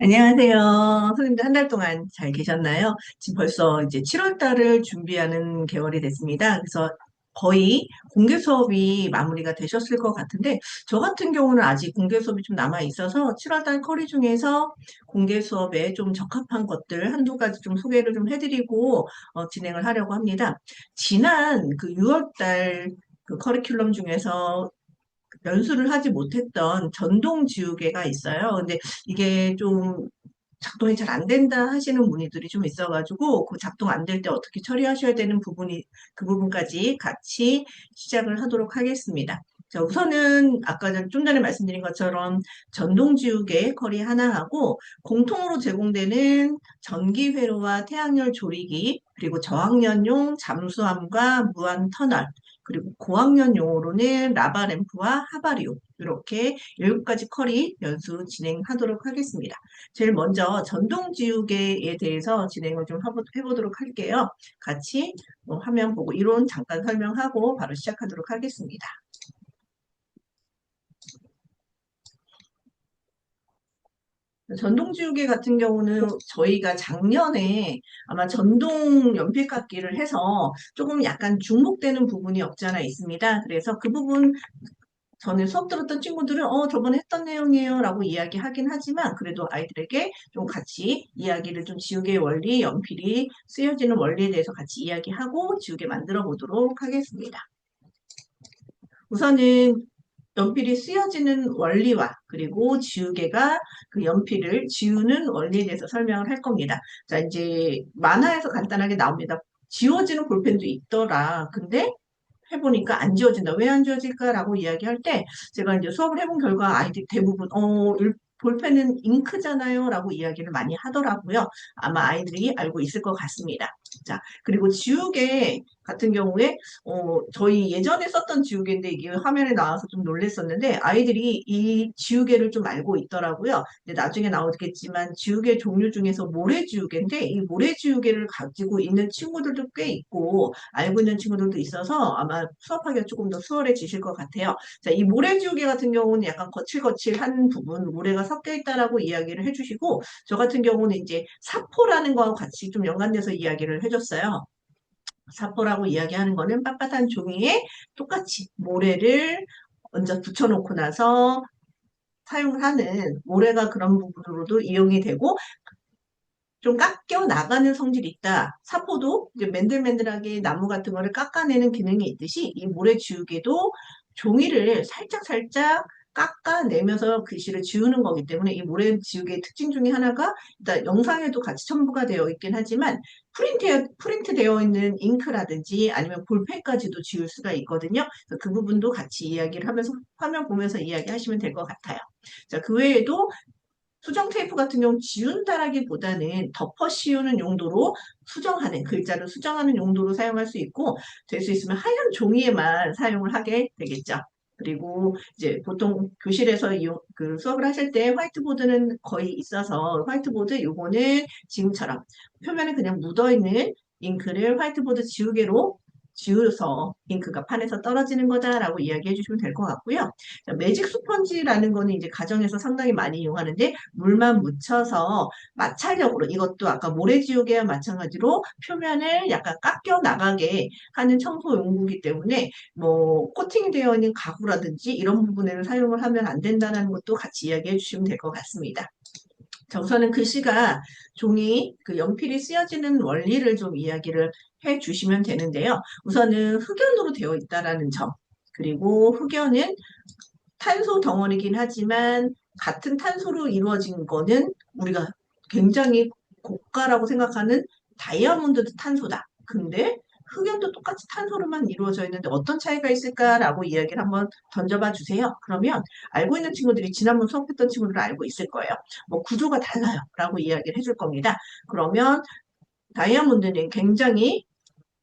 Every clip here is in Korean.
안녕하세요. 선생님들 한 달 동안 잘 계셨나요? 지금 벌써 이제 7월 달을 준비하는 개월이 됐습니다. 그래서 거의 공개 수업이 마무리가 되셨을 것 같은데, 저 같은 경우는 아직 공개 수업이 좀 남아 있어서 7월 달 커리 중에서 공개 수업에 좀 적합한 것들 한두 가지 좀 소개를 좀 해드리고 진행을 하려고 합니다. 지난 그 6월 달 그 커리큘럼 중에서 연수를 하지 못했던 전동 지우개가 있어요. 근데 이게 좀 작동이 잘 안 된다 하시는 문의들이 좀 있어가지고 그 작동 안 될 때 어떻게 처리하셔야 되는 부분이 그 부분까지 같이 시작을 하도록 하겠습니다. 자, 우선은 아까 좀 전에 말씀드린 것처럼 전동 지우개 커리 하나 하고 공통으로 제공되는 전기 회로와 태양열 조리기 그리고 저학년용 잠수함과 무한 터널 그리고 고학년용으로는 라바램프와 하바리움 이렇게 7가지 커리 연수 진행하도록 하겠습니다. 제일 먼저 전동 지우개에 대해서 진행을 좀 해보도록 할게요. 같이 화면 보고 이론 잠깐 설명하고 바로 시작하도록 하겠습니다. 전동 지우개 같은 경우는 저희가 작년에 아마 전동 연필깎이를 해서 조금 약간 중복되는 부분이 없지 않아 있습니다. 그래서 그 부분 전에 수업 들었던 친구들은 저번에 했던 내용이에요 라고 이야기하긴 하지만 그래도 아이들에게 좀 같이 이야기를 좀 지우개의 원리, 연필이 쓰여지는 원리에 대해서 같이 이야기하고 지우개 만들어 보도록 하겠습니다. 우선은 연필이 쓰여지는 원리와 그리고 지우개가 그 연필을 지우는 원리에 대해서 설명을 할 겁니다. 자, 이제 만화에서 간단하게 나옵니다. 지워지는 볼펜도 있더라. 근데 해보니까 안 지워진다. 왜 안 지워질까라고 이야기할 때 제가 이제 수업을 해본 결과 아이들이 대부분 볼펜은 잉크잖아요 라고 이야기를 많이 하더라고요. 아마 아이들이 알고 있을 것 같습니다. 자, 그리고 지우개 같은 경우에 저희 예전에 썼던 지우개인데 이게 화면에 나와서 좀 놀랬었는데 아이들이 이 지우개를 좀 알고 있더라고요. 근데 나중에 나오겠지만 지우개 종류 중에서 모래 지우개인데 이 모래 지우개를 가지고 있는 친구들도 꽤 있고 알고 있는 친구들도 있어서 아마 수업하기가 조금 더 수월해지실 것 같아요. 자, 이 모래 지우개 같은 경우는 약간 거칠거칠한 부분, 모래가 섞여 있다라고 이야기를 해주시고 저 같은 경우는 이제 사포라는 거하고 같이 좀 연관돼서 이야기를 해줬어요. 사포라고 이야기하는 거는 빳빳한 종이에 똑같이 모래를 먼저 붙여놓고 나서 사용을 하는 모래가 그런 부분으로도 이용이 되고 좀 깎여 나가는 성질이 있다. 사포도 이제 맨들맨들하게 나무 같은 거를 깎아내는 기능이 있듯이 이 모래 지우개도 종이를 살짝살짝 깎아내면서 글씨를 지우는 거기 때문에 이 모래 지우개의 특징 중에 하나가 일단 영상에도 같이 첨부가 되어 있긴 하지만 프린트 되어 있는 잉크라든지 아니면 볼펜까지도 지울 수가 있거든요. 그래서 그 부분도 같이 이야기를 하면서 화면 보면서 이야기하시면 될 것 같아요. 자, 그 외에도 수정 테이프 같은 경우는 지운다라기보다는 덮어 씌우는 용도로 수정하는, 글자를 수정하는 용도로 사용할 수 있고, 될 수 있으면 하얀 종이에만 사용을 하게 되겠죠. 그리고 이제 보통 교실에서 그 수업을 하실 때 화이트보드는 거의 있어서 화이트보드 요거는 지금처럼 표면에 그냥 묻어있는 잉크를 화이트보드 지우개로 지워서 잉크가 판에서 떨어지는 거다라고 이야기해 주시면 될 것 같고요. 자, 매직 스펀지라는 거는 이제 가정에서 상당히 많이 이용하는데 물만 묻혀서 마찰력으로 이것도 아까 모래지우개와 마찬가지로 표면을 약간 깎여 나가게 하는 청소 용구이기 때문에 뭐 코팅이 되어 있는 가구라든지 이런 부분에는 사용을 하면 안 된다는 것도 같이 이야기해 주시면 될 것 같습니다. 자, 우선은 글씨가 종이 그 연필이 쓰여지는 원리를 좀 이야기를 해 주시면 되는데요. 우선은 흑연으로 되어 있다라는 점. 그리고 흑연은 탄소 덩어리긴 하지만 같은 탄소로 이루어진 거는 우리가 굉장히 고가라고 생각하는 다이아몬드 탄소다. 근데 흑연도 똑같이 탄소로만 이루어져 있는데 어떤 차이가 있을까라고 이야기를 한번 던져봐 주세요. 그러면 알고 있는 친구들이 지난번 수업했던 친구들은 알고 있을 거예요. 뭐 구조가 달라요. 라고 이야기를 해줄 겁니다. 그러면 다이아몬드는 굉장히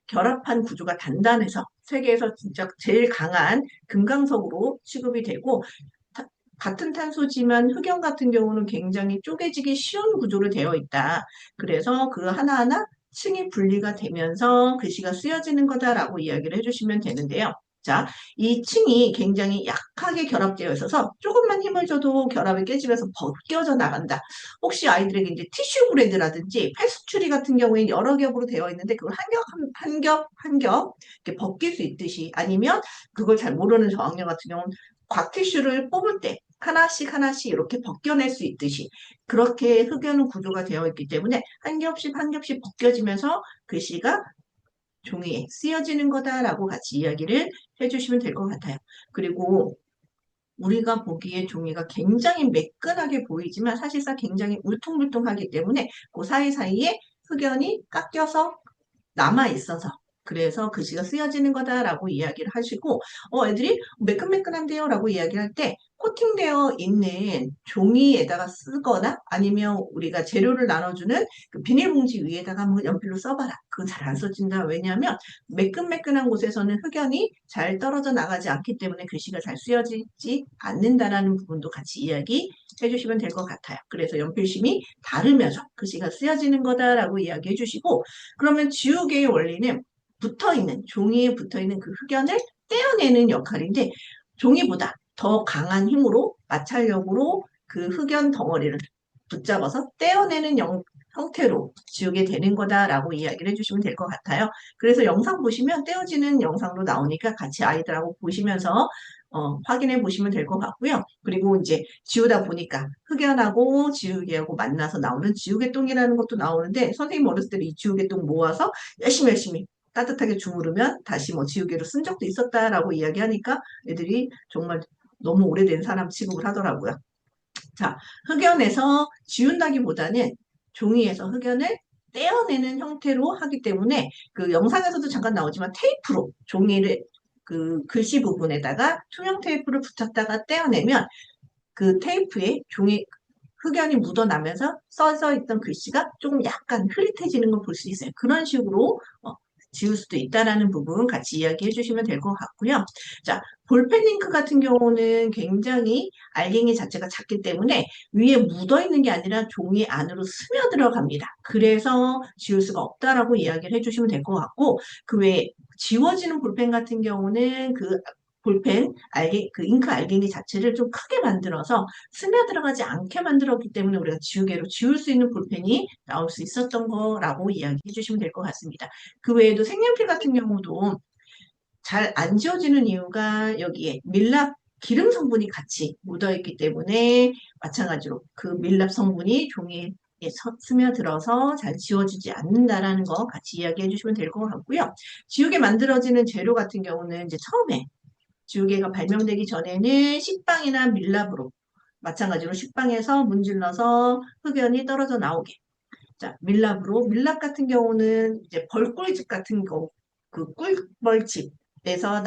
결합한 구조가 단단해서 세계에서 진짜 제일 강한 금강석으로 취급이 되고 같은 탄소지만 흑연 같은 경우는 굉장히 쪼개지기 쉬운 구조로 되어 있다. 그래서 그 하나하나 층이 분리가 되면서 글씨가 쓰여지는 거다라고 이야기를 해주시면 되는데요. 자, 이 층이 굉장히 약하게 결합되어 있어서 조금만 힘을 줘도 결합이 깨지면서 벗겨져 나간다. 혹시 아이들에게 이제 티슈 브레드라든지 팔수추리 같은 경우에 여러 겹으로 되어 있는데 그걸 한 겹 이렇게 벗길 수 있듯이 아니면 그걸 잘 모르는 저학년 같은 경우는 곽티슈를 뽑을 때 하나씩 하나씩 이렇게 벗겨낼 수 있듯이 그렇게 흑연은 구조가 되어 있기 때문에 한 겹씩 한 겹씩 벗겨지면서 글씨가 종이에 쓰여지는 거다라고 같이 이야기를 해주시면 될 것 같아요. 그리고 우리가 보기에 종이가 굉장히 매끈하게 보이지만 사실상 굉장히 울퉁불퉁하기 때문에 그 사이사이에 흑연이 깎여서 남아 있어서 그래서 글씨가 쓰여지는 거다라고 이야기를 하시고 애들이 매끈매끈한데요 라고 이야기할 때 코팅되어 있는 종이에다가 쓰거나 아니면 우리가 재료를 나눠주는 그 비닐봉지 위에다가 한번 연필로 써봐라. 그건 잘 안 써진다. 왜냐하면 매끈매끈한 곳에서는 흑연이 잘 떨어져 나가지 않기 때문에 글씨가 잘 쓰여지지 않는다라는 부분도 같이 이야기해 주시면 될 것 같아요. 그래서 연필심이 다르면서 글씨가 쓰여지는 거다라고 이야기해 주시고 그러면 지우개의 원리는 붙어있는, 종이에 붙어있는 그 흑연을 떼어내는 역할인데 종이보다 더 강한 힘으로 마찰력으로 그 흑연 덩어리를 붙잡아서 떼어내는 형태로 지우게 되는 거다라고 이야기를 해주시면 될 것 같아요. 그래서 영상 보시면 떼어지는 영상도 나오니까 같이 아이들하고 보시면서 확인해 보시면 될 것 같고요. 그리고 이제 지우다 보니까 흑연하고 지우개하고 만나서 나오는 지우개똥이라는 것도 나오는데 선생님 어렸을 때 이 지우개똥 모아서 열심히 따뜻하게 주무르면 다시 뭐 지우개로 쓴 적도 있었다라고 이야기하니까 애들이 정말 너무 오래된 사람 취급을 하더라고요. 자, 흑연에서 지운다기보다는 종이에서 흑연을 떼어내는 형태로 하기 때문에 그 영상에서도 잠깐 나오지만 테이프로 종이를 그 글씨 부분에다가 투명 테이프를 붙였다가 떼어내면 그 테이프에 종이 흑연이 묻어나면서 써져 있던 글씨가 조금 약간 흐릿해지는 걸 볼 수 있어요. 그런 식으로 지울 수도 있다라는 부분 같이 이야기해 주시면 될 것 같고요. 자, 볼펜 잉크 같은 경우는 굉장히 알갱이 자체가 작기 때문에 위에 묻어 있는 게 아니라 종이 안으로 스며들어갑니다. 그래서 지울 수가 없다라고 이야기를 해주시면 될 것 같고 그 외에 지워지는 볼펜 같은 경우는 그 볼펜 그 잉크 알갱이 자체를 좀 크게 만들어서 스며들어가지 않게 만들었기 때문에 우리가 지우개로 지울 수 있는 볼펜이 나올 수 있었던 거라고 이야기해 주시면 될 것 같습니다. 그 외에도 색연필 같은 경우도 잘 안 지워지는 이유가 여기에 밀랍 기름 성분이 같이 묻어있기 때문에 마찬가지로 그 밀랍 성분이 종이에 스며들어서 잘 지워지지 않는다라는 거 같이 이야기해 주시면 될 것 같고요. 지우개 만들어지는 재료 같은 경우는 이제 처음에 지우개가 발명되기 전에는 식빵이나 밀랍으로 마찬가지로 식빵에서 문질러서 흑연이 떨어져 나오게. 자, 밀랍 같은 경우는 이제 벌꿀즙 같은 거, 그 꿀벌집에서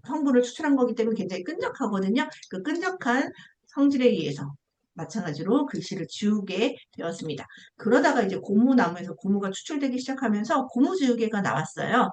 성분을 추출한 거기 때문에 굉장히 끈적하거든요. 그 끈적한 성질에 의해서 마찬가지로 글씨를 지우게 되었습니다. 그러다가 이제 고무나무에서 고무가 추출되기 시작하면서 고무지우개가 나왔어요.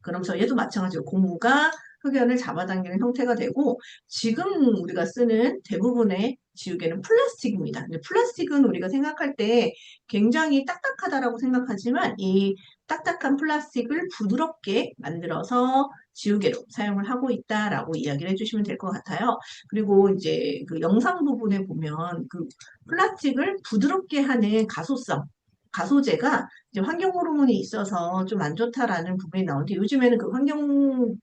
그러면서 얘도 마찬가지로 고무가 흑연을 잡아당기는 형태가 되고 지금 우리가 쓰는 대부분의 지우개는 플라스틱입니다. 근데 플라스틱은 우리가 생각할 때 굉장히 딱딱하다라고 생각하지만 이 딱딱한 플라스틱을 부드럽게 만들어서 지우개로 사용을 하고 있다라고 이야기를 해주시면 될 것 같아요. 그리고 이제 그 영상 부분에 보면 그 플라스틱을 부드럽게 하는 가소제가 이제 환경 호르몬이 있어서 좀 안 좋다라는 부분이 나오는데 요즘에는 그 환경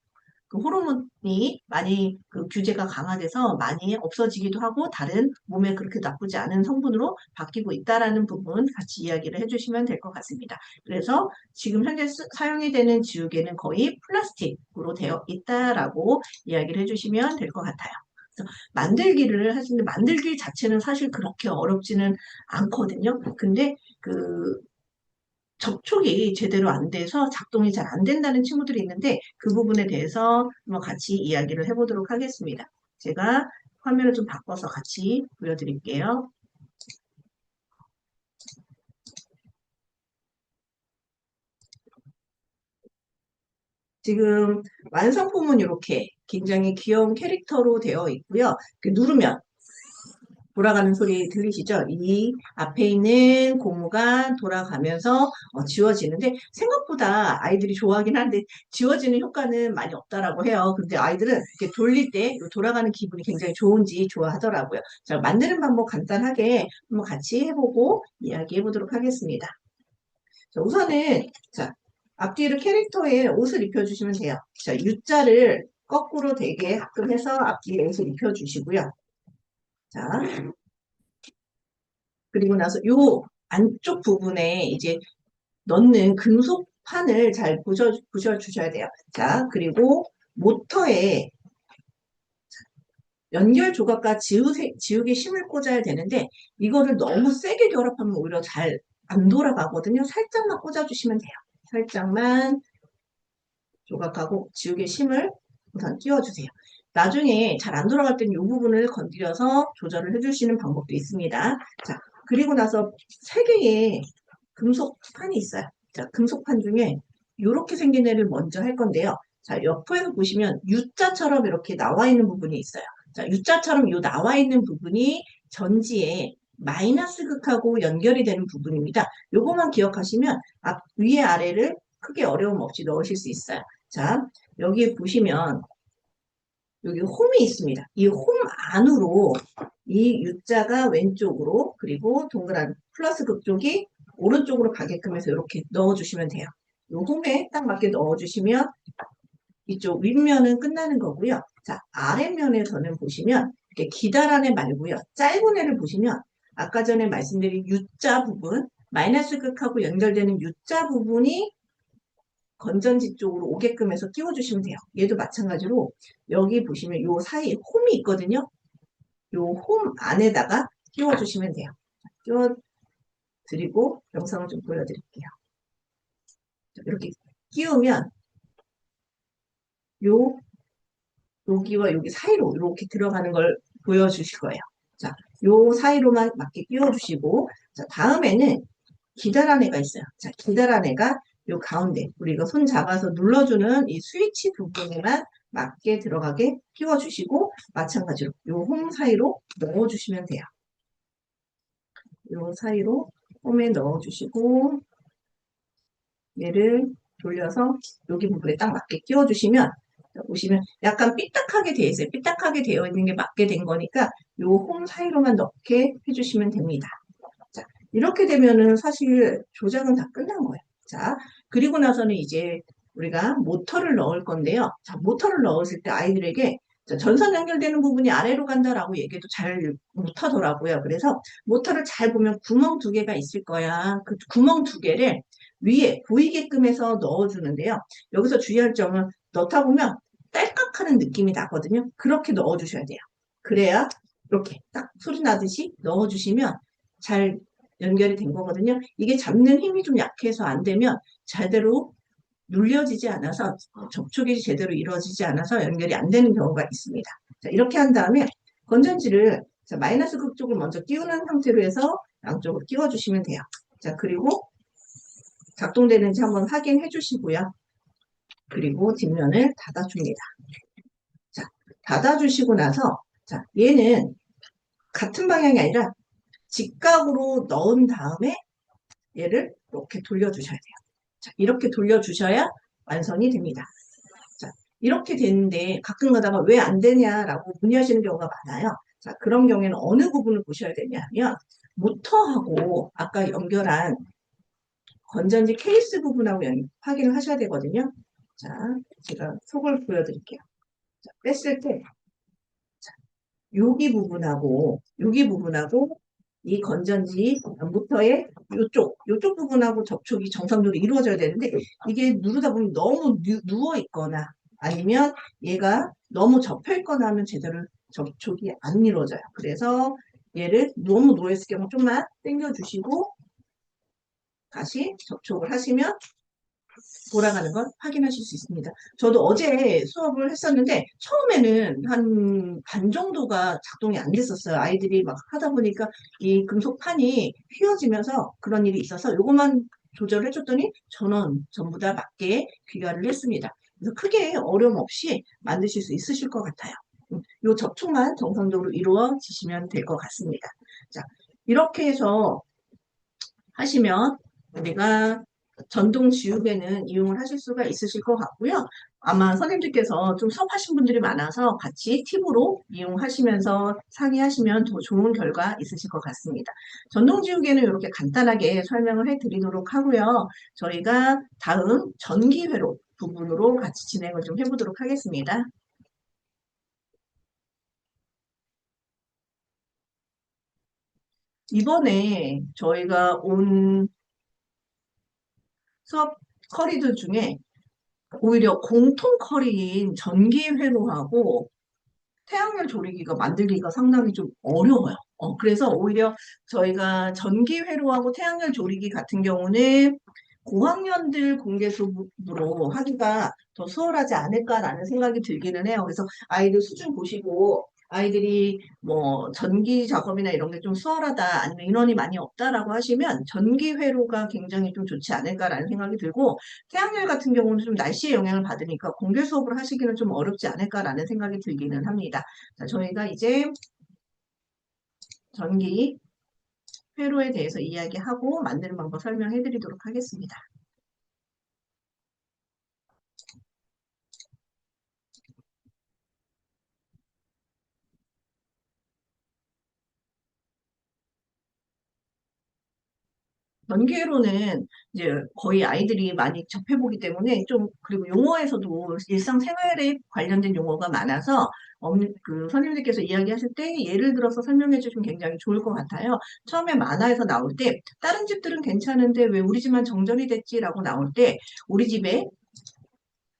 그 호르몬이 많이 그 규제가 강화돼서 많이 없어지기도 하고 다른 몸에 그렇게 나쁘지 않은 성분으로 바뀌고 있다라는 부분 같이 이야기를 해주시면 될 것 같습니다. 그래서 지금 현재 사용이 되는 지우개는 거의 플라스틱으로 되어 있다라고 이야기를 해주시면 될 것 같아요. 그래서 만들기를 하시는데 만들기 자체는 사실 그렇게 어렵지는 않거든요. 근데 그 접촉이 제대로 안 돼서 작동이 잘 안 된다는 친구들이 있는데 그 부분에 대해서 한번 같이 이야기를 해보도록 하겠습니다. 제가 화면을 좀 바꿔서 같이 보여드릴게요. 지금 완성품은 이렇게 굉장히 귀여운 캐릭터로 되어 있고요. 누르면 돌아가는 소리 들리시죠? 이 앞에 있는 고무가 돌아가면서 지워지는데 생각보다 아이들이 좋아하긴 한데 지워지는 효과는 많이 없다라고 해요. 근데 아이들은 이렇게 돌릴 때 돌아가는 기분이 굉장히 좋은지 좋아하더라고요. 자, 만드는 방법 간단하게 한번 같이 해보고 이야기해 보도록 하겠습니다. 자, 우선은 자, 앞뒤로 캐릭터에 옷을 입혀주시면 돼요. 자, U자를 거꾸로 되게 가끔 해서 앞뒤에 옷을 입혀주시고요. 자, 그리고 나서 요 안쪽 부분에 이제 넣는 금속판을 잘 부셔주셔야 돼요. 자, 그리고 모터에 연결 조각과 지우개 심을 꽂아야 되는데 이거를 너무 세게 결합하면 오히려 잘 안 돌아가거든요. 살짝만 꽂아주시면 돼요. 살짝만 조각하고 지우개 심을 우선 끼워주세요. 나중에 잘 안 돌아갈 때는 이 부분을 건드려서 조절을 해주시는 방법도 있습니다. 자, 그리고 나서 세 개의 금속판이 있어요. 자, 금속판 중에 이렇게 생긴 애를 먼저 할 건데요. 자, 옆에서 보시면 U자처럼 이렇게 나와 있는 부분이 있어요. 자, U자처럼 이 나와 있는 부분이 전지에 마이너스 극하고 연결이 되는 부분입니다. 요거만 기억하시면 위에 아래를 크게 어려움 없이 넣으실 수 있어요. 자, 여기 보시면 여기 홈이 있습니다. 이 홈 안으로 이 U자가 왼쪽으로 그리고 동그란 플러스 극쪽이 오른쪽으로 가게끔 해서 이렇게 넣어주시면 돼요. 이 홈에 딱 맞게 넣어주시면 이쪽 윗면은 끝나는 거고요. 자, 아랫면에서는 보시면 이렇게 기다란 애 말고요. 짧은 애를 보시면 아까 전에 말씀드린 U자 부분, 마이너스 극하고 연결되는 U자 부분이 건전지 쪽으로 오게끔 해서 끼워주시면 돼요. 얘도 마찬가지로 여기 보시면 요 사이 홈이 있거든요. 요 홈 안에다가 끼워주시면 돼요. 끼워드리고 영상을 좀 보여드릴게요. 이렇게 끼우면 요 여기와 여기 사이로 이렇게 들어가는 걸 보여주실 거예요. 자, 요 사이로만 맞게 끼워주시고 자, 다음에는 기다란 애가 있어요. 자, 기다란 애가 요 가운데 우리가 손 잡아서 눌러주는 이 스위치 부분에만 맞게 들어가게 끼워주시고 마찬가지로 요 홈 사이로 넣어주시면 돼요. 요 사이로 홈에 넣어주시고 얘를 돌려서 여기 부분에 딱 맞게 끼워주시면 보시면 약간 삐딱하게 되어 있어요. 삐딱하게 되어 있는 게 맞게 된 거니까 요 홈 사이로만 넣게 해주시면 됩니다. 자, 이렇게 되면은 사실 조작은 다 끝난 거예요. 자, 그리고 나서는 이제 우리가 모터를 넣을 건데요. 자, 모터를 넣었을 때 아이들에게 자, 전선 연결되는 부분이 아래로 간다라고 얘기도 잘 못하더라고요. 그래서 모터를 잘 보면 구멍 두 개가 있을 거야. 그 구멍 두 개를 위에 보이게끔 해서 넣어주는데요. 여기서 주의할 점은 넣다 보면 딸깍하는 느낌이 나거든요. 그렇게 넣어주셔야 돼요. 그래야 이렇게 딱 소리 나듯이 넣어주시면 잘 연결이 된 거거든요. 이게 잡는 힘이 좀 약해서 안 되면 제대로 눌려지지 않아서 접촉이 제대로 이루어지지 않아서 연결이 안 되는 경우가 있습니다. 자, 이렇게 한 다음에 건전지를 자, 마이너스 극쪽을 먼저 끼우는 상태로 해서 양쪽으로 끼워주시면 돼요. 자, 그리고 작동되는지 한번 확인해 주시고요. 그리고 뒷면을 닫아줍니다. 자, 닫아주시고 나서 자, 얘는 같은 방향이 아니라 직각으로 넣은 다음에 얘를 이렇게 돌려주셔야 돼요. 자, 이렇게 돌려주셔야 완성이 됩니다. 자, 이렇게 되는데 가끔 가다가 왜 안 되냐라고 문의하시는 경우가 많아요. 자, 그런 경우에는 어느 부분을 보셔야 되냐면 모터하고 아까 연결한 건전지 케이스 부분하고 확인을 하셔야 되거든요. 자, 제가 속을 보여드릴게요. 자, 뺐을 때 여기 부분하고 이 건전지 모터의 요쪽 부분하고 접촉이 정상적으로 이루어져야 되는데 이게 누르다 보면 너무 누워 있거나 아니면 얘가 너무 접혀 있거나 하면 제대로 접촉이 안 이루어져요. 그래서 얘를 너무 누워 있을 경우 좀만 당겨 주시고 다시 접촉을 하시면 돌아가는 걸 확인하실 수 있습니다. 저도 어제 수업을 했었는데 처음에는 한 반 정도가 작동이 안 됐었어요. 아이들이 막 하다 보니까 이 금속판이 휘어지면서 그런 일이 있어서 이것만 조절을 해줬더니 전원 전부 다 맞게 귀가를 했습니다. 그래서 크게 어려움 없이 만드실 수 있으실 것 같아요. 요 접촉만 정상적으로 이루어지시면 될 것 같습니다. 자, 이렇게 해서 하시면 우리가 전동 지우개는 이용을 하실 수가 있으실 것 같고요. 아마 선생님들께서 좀 수업하신 분들이 많아서 같이 팁으로 이용하시면서 상의하시면 더 좋은 결과 있으실 것 같습니다. 전동 지우개는 이렇게 간단하게 설명을 해드리도록 하고요. 저희가 다음 전기회로 부분으로 같이 진행을 좀 해보도록 하겠습니다. 이번에 저희가 온 수업 커리들 중에 오히려 공통 커리인 전기회로하고 태양열 조리기가 만들기가 상당히 좀 어려워요. 그래서 오히려 저희가 전기회로하고 태양열 조리기 같은 경우는 고학년들 공개 수업으로 하기가 더 수월하지 않을까라는 생각이 들기는 해요. 그래서 아이들 수준 보시고 아이들이 뭐 전기 작업이나 이런 게 좀 수월하다 아니면 인원이 많이 없다라고 하시면 전기회로가 굉장히 좀 좋지 않을까라는 생각이 들고 태양열 같은 경우는 좀 날씨의 영향을 받으니까 공개 수업을 하시기는 좀 어렵지 않을까라는 생각이 들기는 합니다. 자, 저희가 이제 전기 회로에 대해서 이야기하고 만드는 방법 설명해 드리도록 하겠습니다. 전기회로는 이제 거의 아이들이 많이 접해보기 때문에 좀 그리고 용어에서도 일상생활에 관련된 용어가 많아서 그 선생님들께서 이야기하실 때 예를 들어서 설명해 주시면 굉장히 좋을 것 같아요. 처음에 만화에서 나올 때 다른 집들은 괜찮은데 왜 우리 집만 정전이 됐지라고 나올 때 우리 집에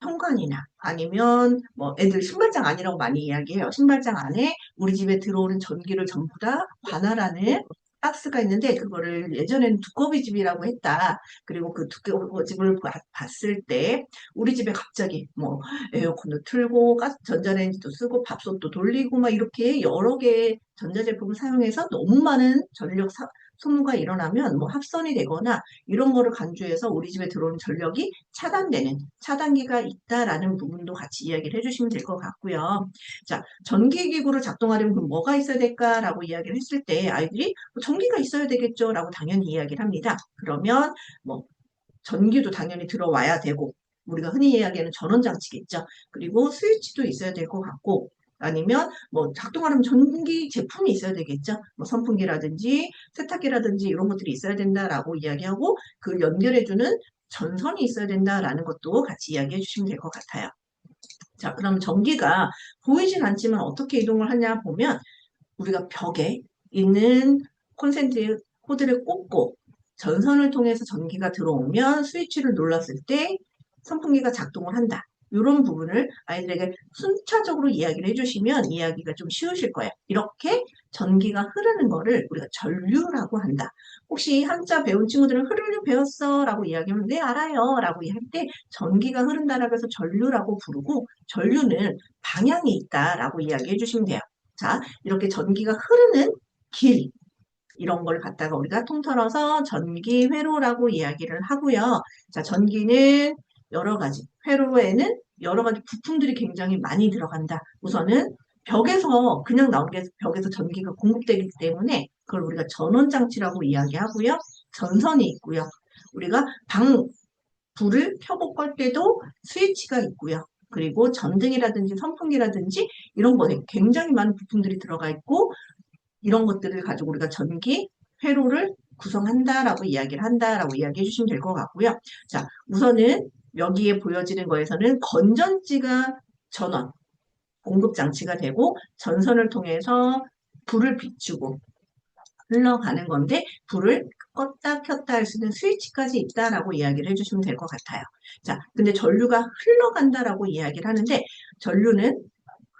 현관이나 아니면 뭐 애들 신발장 안이라고 많이 이야기해요. 신발장 안에 우리 집에 들어오는 전기를 전부 다 관할하는 박스가 있는데 그거를 예전에는 두꺼비 집이라고 했다. 그리고 그 두꺼비 집을 봤을 때 우리 집에 갑자기 뭐 에어컨도 틀고 가스 전자레인지도 쓰고 밥솥도 돌리고 막 이렇게 여러 개의 전자제품을 사용해서 너무 많은 전력 소모가 일어나면 뭐 합선이 되거나 이런 거를 간주해서 우리 집에 들어오는 전력이 차단되는 차단기가 있다라는 부분도 같이 이야기를 해주시면 될 것 같고요. 자, 전기기구를 작동하려면 그럼 뭐가 있어야 될까라고 이야기를 했을 때 아이들이 뭐 전기가 있어야 되겠죠라고 당연히 이야기를 합니다. 그러면 뭐 전기도 당연히 들어와야 되고 우리가 흔히 이야기하는 전원장치겠죠. 그리고 스위치도 있어야 될 것 같고 아니면 뭐 작동하려면 전기 제품이 있어야 되겠죠. 뭐 선풍기라든지 세탁기라든지 이런 것들이 있어야 된다라고 이야기하고 그 연결해주는 전선이 있어야 된다라는 것도 같이 이야기해 주시면 될 것 같아요. 자, 그럼 전기가 보이진 않지만 어떻게 이동을 하냐 보면 우리가 벽에 있는 콘센트 코드를 꽂고 전선을 통해서 전기가 들어오면 스위치를 눌렀을 때 선풍기가 작동을 한다. 이런 부분을 아이들에게 순차적으로 이야기를 해주시면 이야기가 좀 쉬우실 거예요. 이렇게 전기가 흐르는 거를 우리가 전류라고 한다. 혹시 한자 배운 친구들은 흐르는 배웠어? 라고 이야기하면 네, 알아요. 라고 할 때 전기가 흐른다라고 해서 전류라고 부르고 전류는 방향이 있다라고 이야기해 주시면 돼요. 자, 이렇게 전기가 흐르는 길, 이런 걸 갖다가 우리가 통틀어서 전기 회로라고 이야기를 하고요. 자, 전기는 여러 가지, 회로에는 여러 가지 부품들이 굉장히 많이 들어간다. 우선은 벽에서 그냥 나온 게 벽에서 전기가 공급되기 때문에 그걸 우리가 전원장치라고 이야기하고요. 전선이 있고요. 우리가 불을 켜고 끌 때도 스위치가 있고요. 그리고 전등이라든지 선풍기라든지 이런 것에 굉장히 많은 부품들이 들어가 있고 이런 것들을 가지고 우리가 전기 회로를 구성한다라고 이야기를 한다라고 이야기해 주시면 될 것 같고요. 자, 우선은 여기에 보여지는 거에서는 건전지가 전원, 공급 장치가 되고 전선을 통해서 불을 비추고 흘러가는 건데 불을 껐다 켰다 할 수 있는 스위치까지 있다라고 이야기를 해주시면 될 것 같아요. 자, 근데 전류가 흘러간다라고 이야기를 하는데 전류는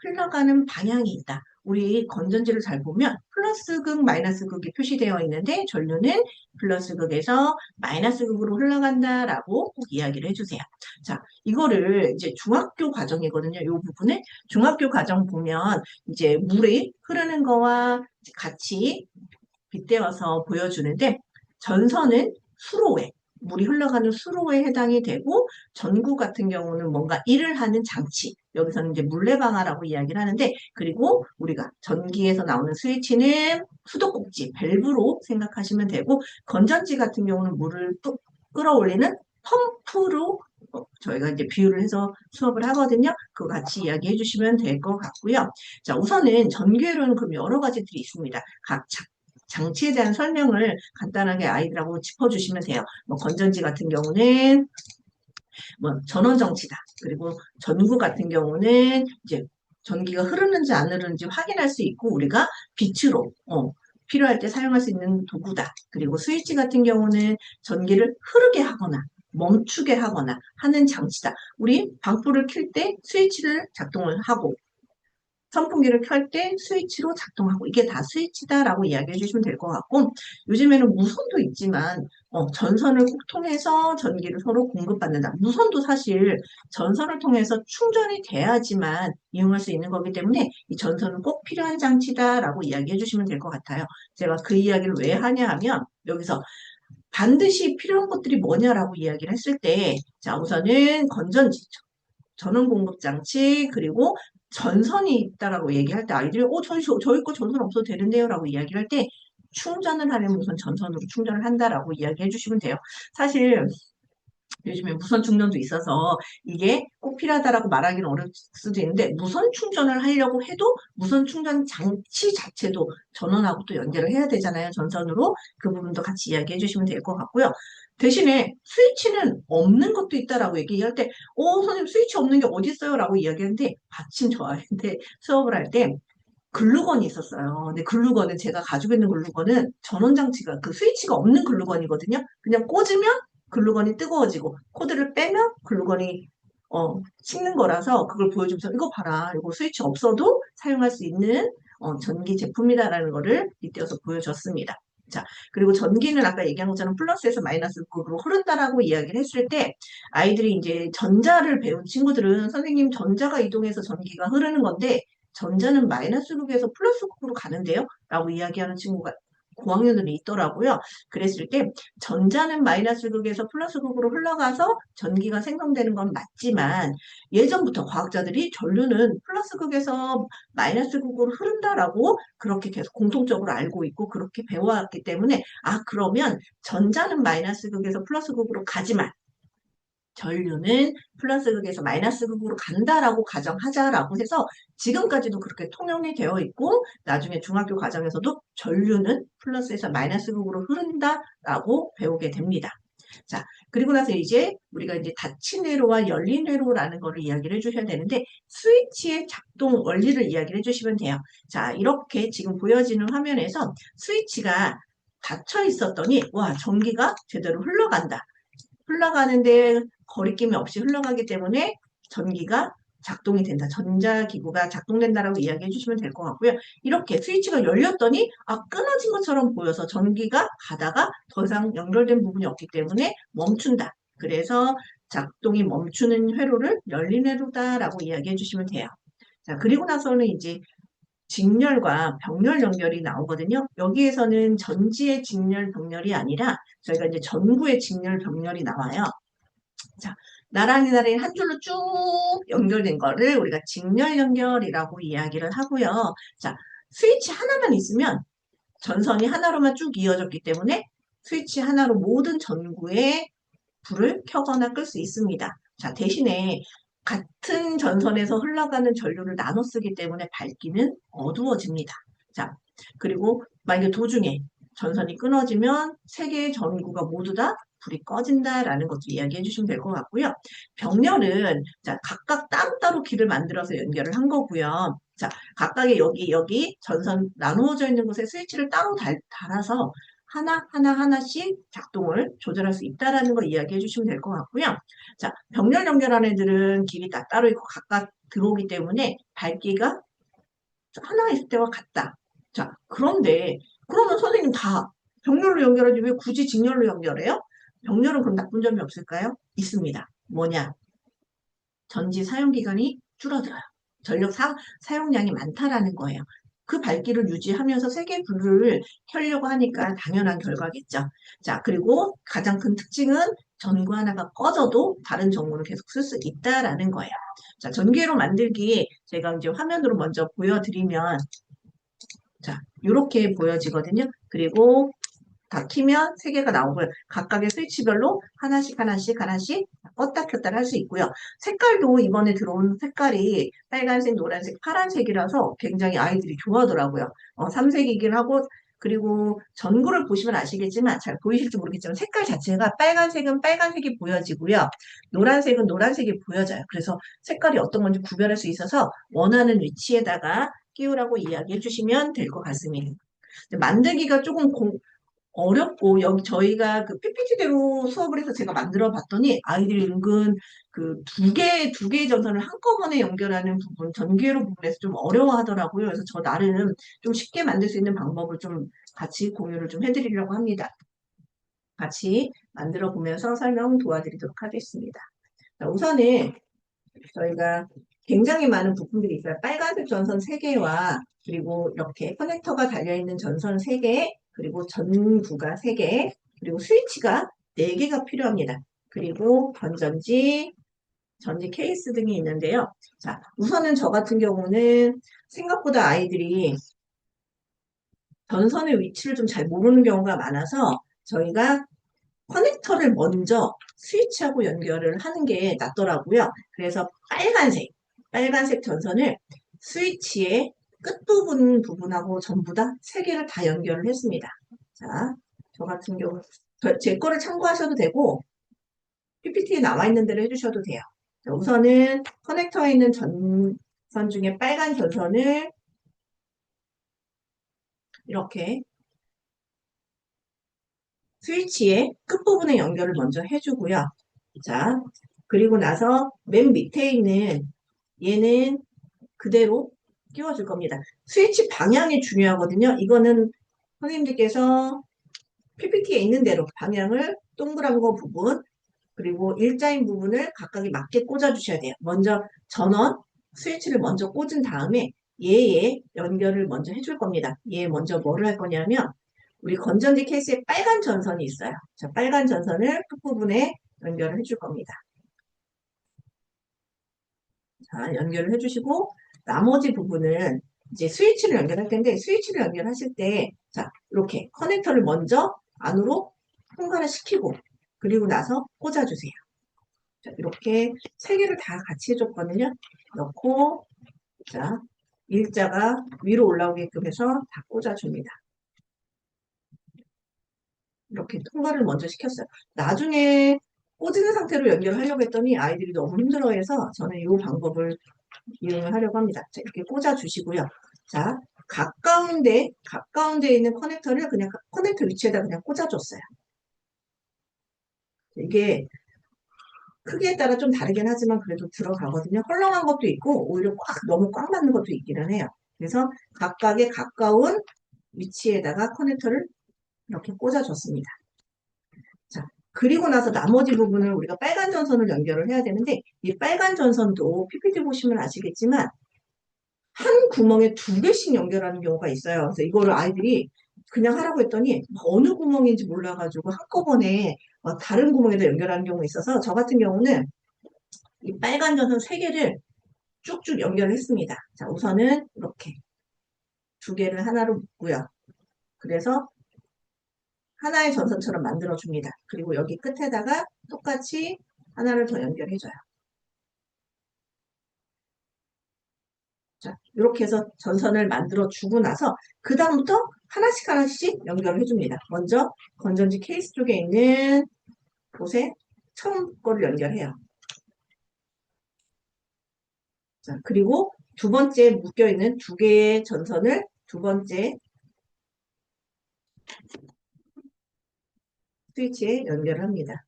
흘러가는 방향이 있다. 우리 건전지를 잘 보면 플러스 극, 마이너스 극이 표시되어 있는데 전류는 플러스 극에서 마이너스 극으로 흘러간다라고 꼭 이야기를 해주세요. 자, 이거를 이제 중학교 과정이거든요. 이 부분을 중학교 과정 보면 이제 물이 흐르는 거와 같이 빗대어서 보여주는데 전선은 수로에 물이 흘러가는 수로에 해당이 되고 전구 같은 경우는 뭔가 일을 하는 장치 여기서는 이제 물레 방아라고 이야기를 하는데, 그리고 우리가 전기에서 나오는 스위치는 수도꼭지, 밸브로 생각하시면 되고, 건전지 같은 경우는 물을 뚝 끌어올리는 펌프로 저희가 이제 비유를 해서 수업을 하거든요. 그거 같이 이야기해 주시면 될 것 같고요. 자, 우선은 전기회로는 그럼 여러 가지들이 있습니다. 각 장치에 대한 설명을 간단하게 아이들하고 짚어주시면 돼요. 뭐 건전지 같은 경우는 뭐 전원 정지다. 그리고 전구 같은 경우는 이제 전기가 흐르는지 안 흐르는지 확인할 수 있고 우리가 빛으로 필요할 때 사용할 수 있는 도구다. 그리고 스위치 같은 경우는 전기를 흐르게 하거나 멈추게 하거나 하는 장치다. 우리 방불을 켤 때 스위치를 작동을 하고 선풍기를 켤 때 스위치로 작동하고 이게 다 스위치다라고 이야기해 주시면 될 것 같고 요즘에는 무선도 있지만 전선을 꼭 통해서 전기를 서로 공급받는다. 무선도 사실 전선을 통해서 충전이 돼야지만 이용할 수 있는 거기 때문에 이 전선은 꼭 필요한 장치다라고 이야기해 주시면 될 것 같아요. 제가 그 이야기를 왜 하냐 하면 여기서 반드시 필요한 것들이 뭐냐라고 이야기를 했을 때 자, 우선은 건전지, 전원 공급 장치 그리고 전선이 있다라고 얘기할 때 아이들이 저희 거 전선 없어도 되는데요 라고 이야기를 할 때 충전을 하려면 우선 전선으로 충전을 한다라고 이야기해 주시면 돼요. 사실 요즘에 무선 충전도 있어서 이게 꼭 필요하다라고 말하기는 어려울 수도 있는데 무선 충전을 하려고 해도 무선 충전 장치 자체도 전원하고 또 연결을 해야 되잖아요. 전선으로. 그 부분도 같이 이야기해 주시면 될 것 같고요. 대신에 스위치는 없는 것도 있다라고 얘기할 때 선생님 스위치 없는 게 어디 있어요? 라고 이야기하는데 마침 저 아이한테 수업을 할 때 글루건이 있었어요. 근데 글루건은 제가 가지고 있는 글루건은 전원장치가 그 스위치가 없는 글루건이거든요. 그냥 꽂으면 글루건이 뜨거워지고 코드를 빼면 글루건이 식는 거라서 그걸 보여주면서 이거 봐라. 이거 스위치 없어도 사용할 수 있는 전기 제품이다라는 거를 빗대어서 보여줬습니다. 자, 그리고 전기는 아까 얘기한 것처럼 플러스에서 마이너스 극으로 흐른다라고 이야기를 했을 때 아이들이 이제 전자를 배운 친구들은 선생님 전자가 이동해서 전기가 흐르는 건데 전자는 마이너스 극에서 플러스 극으로 가는데요? 라고 이야기하는 친구가 고학년들이 있더라고요. 그랬을 때 전자는 마이너스 극에서 플러스 극으로 흘러가서 전기가 생성되는 건 맞지만 예전부터 과학자들이 전류는 플러스 극에서 마이너스 극으로 흐른다라고 그렇게 계속 공통적으로 알고 있고 그렇게 배워왔기 때문에 그러면 전자는 마이너스 극에서 플러스 극으로 가지만 전류는 플러스 극에서 마이너스 극으로 간다라고 가정하자라고 해서 지금까지도 그렇게 통용이 되어 있고 나중에 중학교 과정에서도 전류는 플러스에서 마이너스 극으로 흐른다라고 배우게 됩니다. 자, 그리고 나서 이제 우리가 이제 닫힌 회로와 열린 회로라는 거를 이야기를 해주셔야 되는데 스위치의 작동 원리를 이야기를 해주시면 돼요. 자, 이렇게 지금 보여지는 화면에서 스위치가 닫혀 있었더니 와, 전기가 제대로 흘러간다. 흘러가는데 거리낌이 없이 흘러가기 때문에 전기가 작동이 된다. 전자기구가 작동된다라고 이야기해 주시면 될 것 같고요. 이렇게 스위치가 열렸더니 끊어진 것처럼 보여서 전기가 가다가 더 이상 연결된 부분이 없기 때문에 멈춘다. 그래서 작동이 멈추는 회로를 열린 회로다라고 이야기해 주시면 돼요. 자, 그리고 나서는 이제 직렬과 병렬 연결이 나오거든요. 여기에서는 전지의 직렬 병렬이 아니라 저희가 이제 전구의 직렬 병렬이 나와요. 자, 나란히 한 줄로 쭉 연결된 거를 우리가 직렬 연결이라고 이야기를 하고요. 자, 스위치 하나만 있으면 전선이 하나로만 쭉 이어졌기 때문에 스위치 하나로 모든 전구에 불을 켜거나 끌 수 있습니다. 자, 대신에 같은 전선에서 흘러가는 전류를 나눠 쓰기 때문에 밝기는 어두워집니다. 자, 그리고 만약에 도중에 전선이 끊어지면 세 개의 전구가 모두 다 불이 꺼진다라는 것도 이야기해 주시면 될 것 같고요. 병렬은 자, 각각 따로따로 길을 만들어서 연결을 한 거고요. 자, 각각의 여기 전선 나누어져 있는 곳에 스위치를 따로 달아서 하나씩 작동을 조절할 수 있다라는 거 이야기해 주시면 될 것 같고요. 자, 병렬 연결한 애들은 길이 다 따로 있고 각각 들어오기 때문에 밝기가 하나 있을 때와 같다. 자, 그런데 그러면 선생님 다 병렬로 연결하지 왜 굳이 직렬로 연결해요? 병렬은 그럼 나쁜 점이 없을까요? 있습니다. 뭐냐? 전지 사용 기간이 줄어들어요. 전력 사용량이 많다라는 거예요. 그 밝기를 유지하면서 세 개의 불을 켜려고 하니까 당연한 결과겠죠. 자, 그리고 가장 큰 특징은 전구 하나가 꺼져도 다른 전구를 계속 쓸 수 있다라는 거예요. 자, 전기회로 만들기 제가 이제 화면으로 먼저 보여드리면 자, 이렇게 보여지거든요. 그리고 다 키면 세 개가 나오고요. 각각의 스위치별로 하나씩 하나씩 하나씩 껐다 켰다 할 수 있고요. 색깔도 이번에 들어온 색깔이 빨간색, 노란색, 파란색이라서 굉장히 아이들이 좋아하더라고요. 삼색이긴 하고 그리고 전구를 보시면 아시겠지만 잘 보이실지 모르겠지만 색깔 자체가 빨간색은 빨간색이 보여지고요. 노란색은 노란색이 보여져요. 그래서 색깔이 어떤 건지 구별할 수 있어서 원하는 위치에다가 끼우라고 이야기해 주시면 될 것 같습니다. 만들기가 조금 어렵고 여기 저희가 그 PPT대로 수업을 해서 제가 만들어 봤더니 아이들이 은근 그 두 개의 전선을 한꺼번에 연결하는 부분, 전기회로 부분에서 좀 어려워하더라고요. 그래서 저 나름 좀 쉽게 만들 수 있는 방법을 좀 같이 공유를 좀 해드리려고 합니다. 같이 만들어 보면서 설명 도와드리도록 하겠습니다. 자, 우선은 저희가 굉장히 많은 부품들이 있어요. 빨간색 전선 3개와 그리고 이렇게 커넥터가 달려있는 전선 3개, 그리고 전구가 3개, 그리고 스위치가 4개가 필요합니다. 그리고 건전지, 전지 케이스 등이 있는데요. 자, 우선은 저 같은 경우는 생각보다 아이들이 전선의 위치를 좀 잘 모르는 경우가 많아서 저희가 커넥터를 먼저 스위치하고 연결을 하는 게 낫더라고요. 그래서 빨간색 전선을 스위치의 끝부분 부분하고 전부 다 3개를 다 연결을 했습니다. 자, 저 같은 경우 제 거를 참고하셔도 되고 PPT에 나와 있는 대로 해주셔도 돼요. 자, 우선은 커넥터에 있는 전선 중에 빨간 전선을 이렇게 스위치의 끝부분에 연결을 먼저 해주고요. 자, 그리고 나서 맨 밑에 있는 얘는 그대로 끼워줄 겁니다. 스위치 방향이 중요하거든요. 이거는 선생님들께서 PPT에 있는 대로 방향을 동그란 거 부분 그리고 일자인 부분을 각각에 맞게 꽂아주셔야 돼요. 먼저 전원 스위치를 먼저 꽂은 다음에 얘의 연결을 먼저 해줄 겁니다. 얘 먼저 뭐를 할 거냐면 우리 건전지 케이스에 빨간 전선이 있어요. 자, 빨간 전선을 끝부분에 연결을 해줄 겁니다. 자, 연결을 해주시고 나머지 부분은 이제 스위치를 연결할 텐데 스위치를 연결하실 때 자, 이렇게 커넥터를 먼저 안으로 통과를 시키고 그리고 나서 꽂아주세요. 자, 이렇게 3개를 다 같이 해줬거든요. 넣고 자, 일자가 위로 올라오게끔 해서 다 꽂아줍니다. 이렇게 통과를 먼저 시켰어요. 나중에 꽂은 상태로 연결하려고 했더니 아이들이 너무 힘들어해서 저는 이 방법을 이용을 하려고 합니다. 자, 이렇게 꽂아주시고요. 자, 가까운 데 있는 커넥터를 그냥 커넥터 위치에다 그냥 꽂아줬어요. 이게 크기에 따라 좀 다르긴 하지만 그래도 들어가거든요. 헐렁한 것도 있고 오히려 너무 꽉 맞는 것도 있기는 해요. 그래서 각각의 가까운 위치에다가 커넥터를 이렇게 꽂아줬습니다. 자, 그리고 나서 나머지 부분을 우리가 빨간 전선을 연결을 해야 되는데 이 빨간 전선도 PPT 보시면 아시겠지만 한 구멍에 2개씩 연결하는 경우가 있어요. 그래서 이거를 아이들이 그냥 하라고 했더니 어느 구멍인지 몰라가지고 한꺼번에 다른 구멍에다 연결하는 경우가 있어서 저 같은 경우는 이 빨간 전선 3개를 쭉쭉 연결을 했습니다. 자, 우선은 이렇게 2개를 하나로 묶고요. 그래서 하나의 전선처럼 만들어줍니다. 그리고 여기 끝에다가 똑같이 하나를 더 연결해줘요. 자, 이렇게 해서 전선을 만들어 주고 나서 그 다음부터 하나씩 하나씩 연결을 해줍니다. 먼저 건전지 케이스 쪽에 있는 곳에 처음 거를 연결해요. 자, 그리고 두 번째 묶여있는 2개의 전선을 두 번째 스위치에 연결합니다.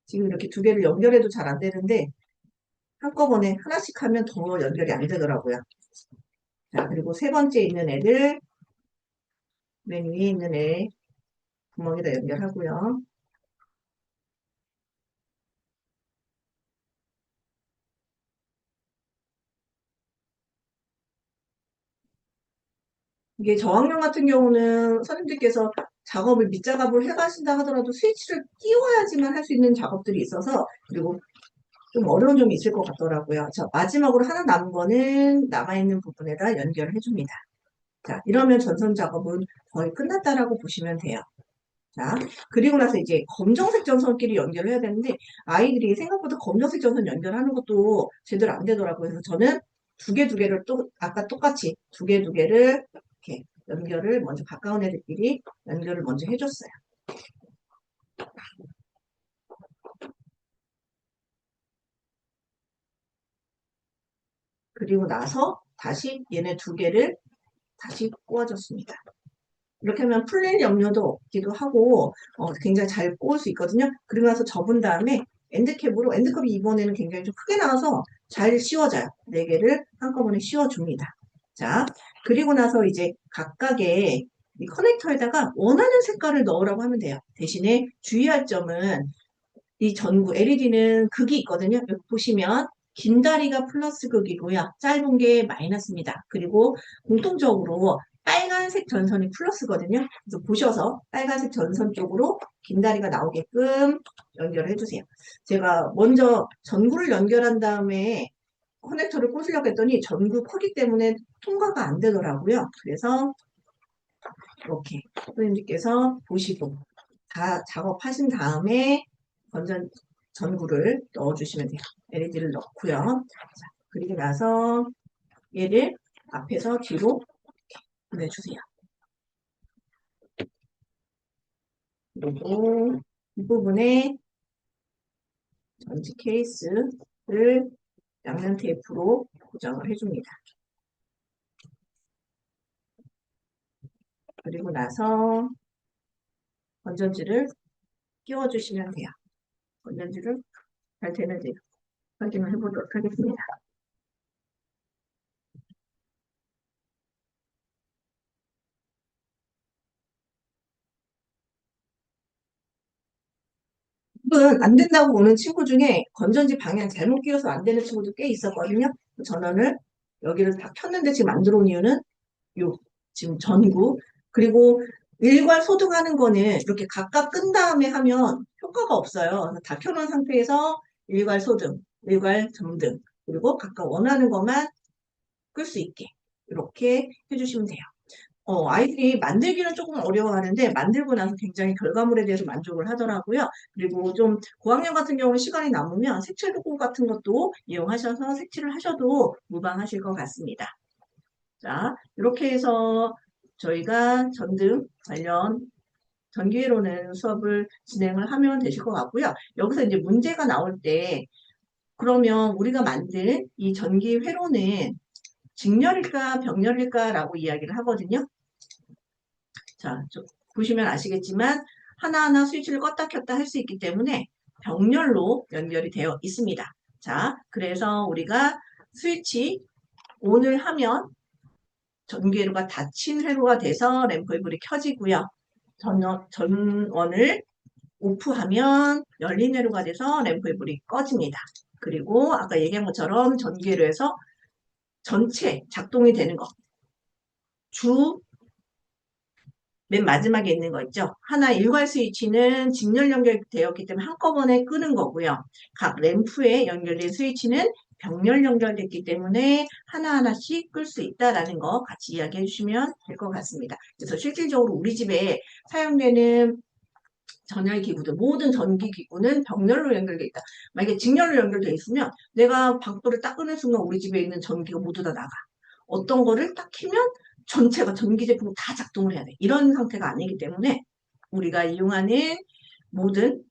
지금 이렇게 2개를 연결해도 잘 안 되는데 한꺼번에 하나씩 하면 더 연결이 안 되더라고요. 자, 그리고 세 번째 있는 애들 맨 위에 있는 애 구멍에다 연결하고요. 이게 저학년 같은 경우는 선생님들께서 작업을 밑작업을 해가신다 하더라도 스위치를 띄워야지만 할 수 있는 작업들이 있어서 그리고 좀 어려운 점이 있을 것 같더라고요. 자, 마지막으로 하나 남은 거는 남아있는 부분에다 연결을 해줍니다. 자, 이러면 전선 작업은 거의 끝났다라고 보시면 돼요. 자, 그리고 나서 이제 검정색 전선끼리 연결을 해야 되는데 아이들이 생각보다 검정색 전선 연결하는 것도 제대로 안 되더라고요. 그래서 저는 두 개를 또 아까 똑같이 두 개를 이렇게 연결을 먼저 가까운 애들끼리 연결을 먼저 해줬어요. 그리고 나서 다시 얘네 두 개를 다시 꼬아줬습니다. 이렇게 하면 풀릴 염려도 없기도 하고 굉장히 잘 꼬을 수 있거든요. 그리고 나서 접은 다음에 엔드캡으로 엔드컵이 이번에는 굉장히 좀 크게 나와서 잘 씌워져요. 네 개를 한꺼번에 씌워줍니다. 자, 그리고 나서 이제 각각의 이 커넥터에다가 원하는 색깔을 넣으라고 하면 돼요. 대신에 주의할 점은 이 전구 LED는 극이 있거든요. 여기 보시면 긴 다리가 플러스 극이고요. 짧은 게 마이너스입니다. 그리고 공통적으로 빨간색 전선이 플러스거든요. 그래서 보셔서 빨간색 전선 쪽으로 긴 다리가 나오게끔 연결을 해주세요. 제가 먼저 전구를 연결한 다음에 커넥터를 꽂으려고 했더니 전구 크기 때문에 통과가 안 되더라고요. 그래서 이렇게 선생님께서 보시고 다 작업하신 다음에 건전 전구를 넣어주시면 돼요. LED를 넣고요. 자, 그리고 나서 얘를 앞에서 뒤로 보내주세요. 그리고 이 부분에 전지 케이스를 양면 테이프로 고정을 해줍니다. 그리고 나서 건전지를 끼워주시면 돼요. 건전지를 잘 되는지 확인을 해보도록 하겠습니다. 혹은 안 된다고 오는 친구 중에 건전지 방향 잘못 끼워서 안 되는 친구도 꽤 있었거든요. 전원을 여기를 다 켰는데 지금 안 들어온 이유는 요 지금 전구 그리고 일괄 소등하는 거는 이렇게 각각 끈 다음에 하면 효과가 없어요. 다 켜놓은 상태에서 일괄 소등, 일괄 점등 그리고 각각 원하는 것만 끌 수 있게 이렇게 해주시면 돼요. 아이들이 만들기는 조금 어려워하는데 만들고 나서 굉장히 결과물에 대해서 만족을 하더라고요. 그리고 좀 고학년 같은 경우는 시간이 남으면 색칠 도구 같은 것도 이용하셔서 색칠을 하셔도 무방하실 것 같습니다. 자, 이렇게 해서 저희가 전등 관련 전기회로는 수업을 진행을 하면 되실 것 같고요. 여기서 이제 문제가 나올 때 그러면 우리가 만든 이 전기회로는 직렬일까 병렬일까라고 이야기를 하거든요. 자, 보시면 아시겠지만 하나하나 스위치를 껐다 켰다 할 수 있기 때문에 병렬로 연결이 되어 있습니다. 자, 그래서 우리가 스위치 ON을 하면 전기회로가 닫힌 회로가 돼서 램프의 불이 켜지고요. 전원을 오프하면 열린 회로가 돼서 램프의 불이 꺼집니다. 그리고 아까 얘기한 것처럼 전기회로에서 전체 작동이 되는 거. 주 맨 마지막에 있는 거 있죠. 하나 일괄 스위치는 직렬 연결되었기 때문에 한꺼번에 끄는 거고요. 각 램프에 연결된 스위치는 병렬 연결됐기 때문에 하나하나씩 끌 수 있다라는 거 같이 이야기해 주시면 될 것 같습니다. 그래서 실질적으로 우리 집에 사용되는 전열 기구들, 모든 전기 기구는 병렬로 연결되어 있다. 만약에 직렬로 연결되어 있으면 내가 방불을 딱 끄는 순간 우리 집에 있는 전기가 모두 다 나가. 어떤 거를 딱 키면 전체가 전기 제품이 다 작동을 해야 돼. 이런 상태가 아니기 때문에 우리가 이용하는 모든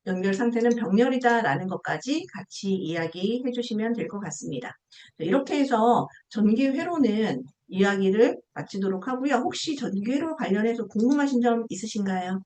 연결 상태는 병렬이다라는 것까지 같이 이야기해 주시면 될 것 같습니다. 이렇게 해서 전기회로는 이야기를 마치도록 하고요. 혹시 전기회로 관련해서 궁금하신 점 있으신가요?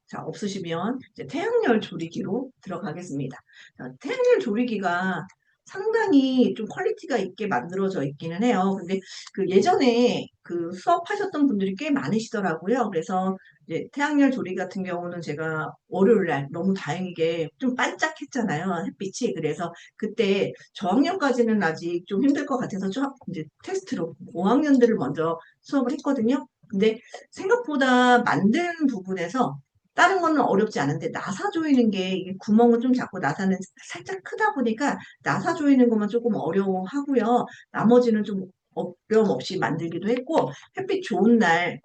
자, 없으시면 이제 태양열 조리기로 들어가겠습니다. 자, 태양열 조리기가 상당히 좀 퀄리티가 있게 만들어져 있기는 해요. 근데 그 예전에 그 수업하셨던 분들이 꽤 많으시더라고요. 그래서 이제 태양열 조리 같은 경우는 제가 월요일 날 너무 다행이게 좀 반짝했잖아요. 햇빛이. 그래서 그때 저학년까지는 아직 좀 힘들 것 같아서 이제 테스트로 5학년들을 먼저 수업을 했거든요. 근데 생각보다 만드는 부분에서 다른 거는 어렵지 않은데 나사 조이는 게 이게 구멍을 좀 작고 나사는 살짝 크다 보니까 나사 조이는 것만 조금 어려워하고요. 나머지는 좀 어려움 없이 만들기도 했고 햇빛 좋은 날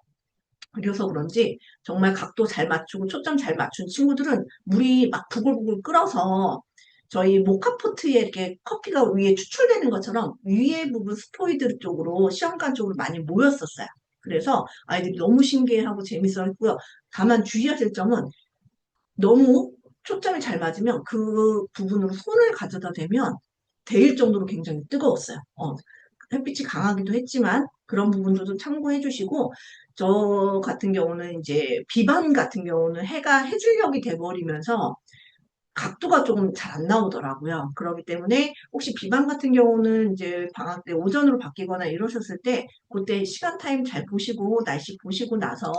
그래서 그런지 정말 각도 잘 맞추고 초점 잘 맞춘 친구들은 물이 막 부글부글 끓어서 저희 모카포트에 이렇게 커피가 위에 추출되는 것처럼 위에 부분 스포이드 쪽으로 시험관 쪽으로 많이 모였었어요. 그래서 아이들이 너무 신기해하고 재밌어 했고요. 다만 주의하실 점은 너무 초점이 잘 맞으면 그 부분으로 손을 가져다 대면 데일 정도로 굉장히 뜨거웠어요. 햇빛이 강하기도 했지만 그런 부분도 좀 참고해 주시고 저 같은 경우는 이제 비반 같은 경우는 해가 해질녘이 돼버리면서 각도가 조금 잘 안 나오더라고요. 그렇기 때문에 혹시 비반 같은 경우는 이제 방학 때 오전으로 바뀌거나 이러셨을 때 그때 시간 타임 잘 보시고 날씨 보시고 나서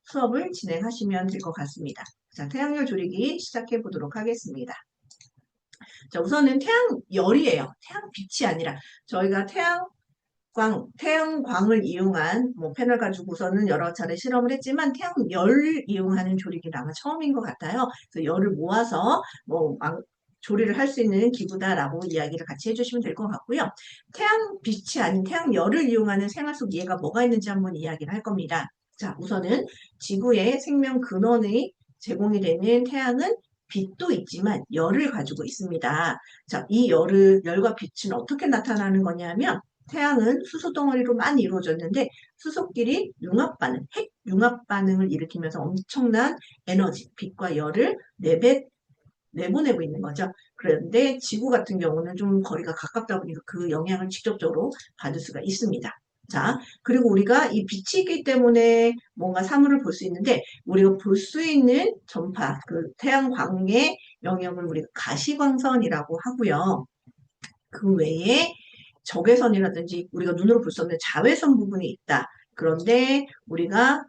수업을 진행하시면 될 것 같습니다. 자, 태양열 조리기 시작해 보도록 하겠습니다. 자, 우선은 태양열이에요. 태양빛이 아니라 저희가 태양광을 이용한 뭐 패널 가지고서는 여러 차례 실험을 했지만 태양열을 이용하는 조리기는 아마 처음인 것 같아요. 그래서 열을 모아서 조리를 할 수 있는 기구다라고 이야기를 같이 해주시면 될 것 같고요. 태양빛이 아닌 태양열을 이용하는 생활 속 예가 뭐가 있는지 한번 이야기를 할 겁니다. 자, 우선은 지구의 생명 근원의 제공이 되는 태양은 빛도 있지만 열을 가지고 있습니다. 자, 이 열과 빛은 어떻게 나타나는 거냐면 태양은 수소 덩어리로 많이 이루어졌는데 수소끼리 핵 융합 반응을 일으키면서 엄청난 에너지, 빛과 열을 내보내고 있는 거죠. 그런데 지구 같은 경우는 좀 거리가 가깝다 보니까 그 영향을 직접적으로 받을 수가 있습니다. 자, 그리고 우리가 이 빛이 있기 때문에 뭔가 사물을 볼 수 있는데 우리가 볼 수 있는 전파, 그 태양광의 영역을 우리가 가시광선이라고 하고요. 그 외에 적외선이라든지 우리가 눈으로 볼 수 없는 자외선 부분이 있다. 그런데 우리가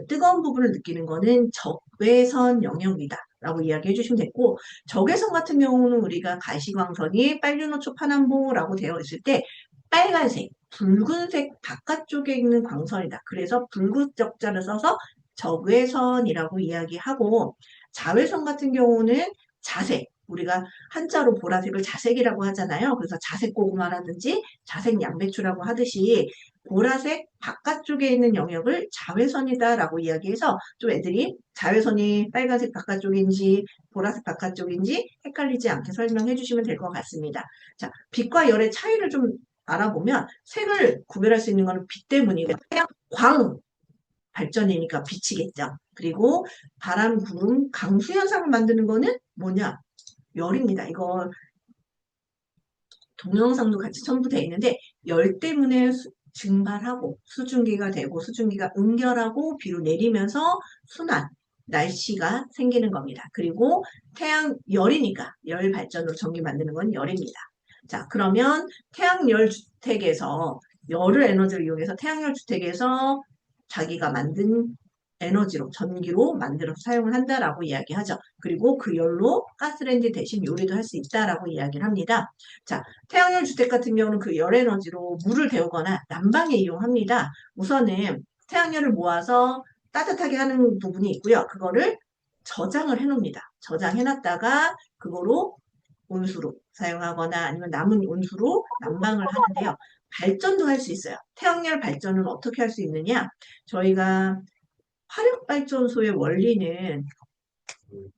뜨거운 부분을 느끼는 거는 적외선 영역이다. 라고 이야기해 주시면 됐고 적외선 같은 경우는 우리가 가시광선이 빨주노초 파남보라고 되어 있을 때 빨간색, 붉은색 바깥쪽에 있는 광선이다. 그래서 붉은 적자를 써서 적외선이라고 이야기하고 자외선 같은 경우는 자색, 우리가 한자로 보라색을 자색이라고 하잖아요. 그래서 자색 고구마라든지 자색 양배추라고 하듯이 보라색 바깥쪽에 있는 영역을 자외선이다라고 이야기해서 좀 애들이 자외선이 빨간색 바깥쪽인지 보라색 바깥쪽인지 헷갈리지 않게 설명해 주시면 될 것 같습니다. 자, 빛과 열의 차이를 좀 알아보면 색을 구별할 수 있는 것은 빛 때문이고 광 발전이니까 빛이겠죠. 그리고 바람, 구름, 강수 현상을 만드는 거는 뭐냐? 열입니다. 이거 동영상도 같이 첨부되어 있는데 열 때문에 증발하고 수증기가 되고 수증기가 응결하고 비로 내리면서 순환, 날씨가 생기는 겁니다. 그리고 태양열이니까 열 발전으로 전기 만드는 건 열입니다. 자, 그러면 태양열 주택에서 열을 에너지를 이용해서 태양열 주택에서 자기가 만든 에너지로 전기로 만들어서 사용을 한다라고 이야기하죠. 그리고 그 열로 가스레인지 대신 요리도 할 수 있다라고 이야기를 합니다. 자, 태양열 주택 같은 경우는 그 열 에너지로 물을 데우거나 난방에 이용합니다. 우선은 태양열을 모아서 따뜻하게 하는 부분이 있고요. 그거를 저장을 해놓습니다. 저장해놨다가 그거로 온수로 사용하거나 아니면 남은 온수로 난방을 하는데요. 발전도 할 수 있어요. 태양열 발전은 어떻게 할 수 있느냐? 저희가 화력발전소의 원리는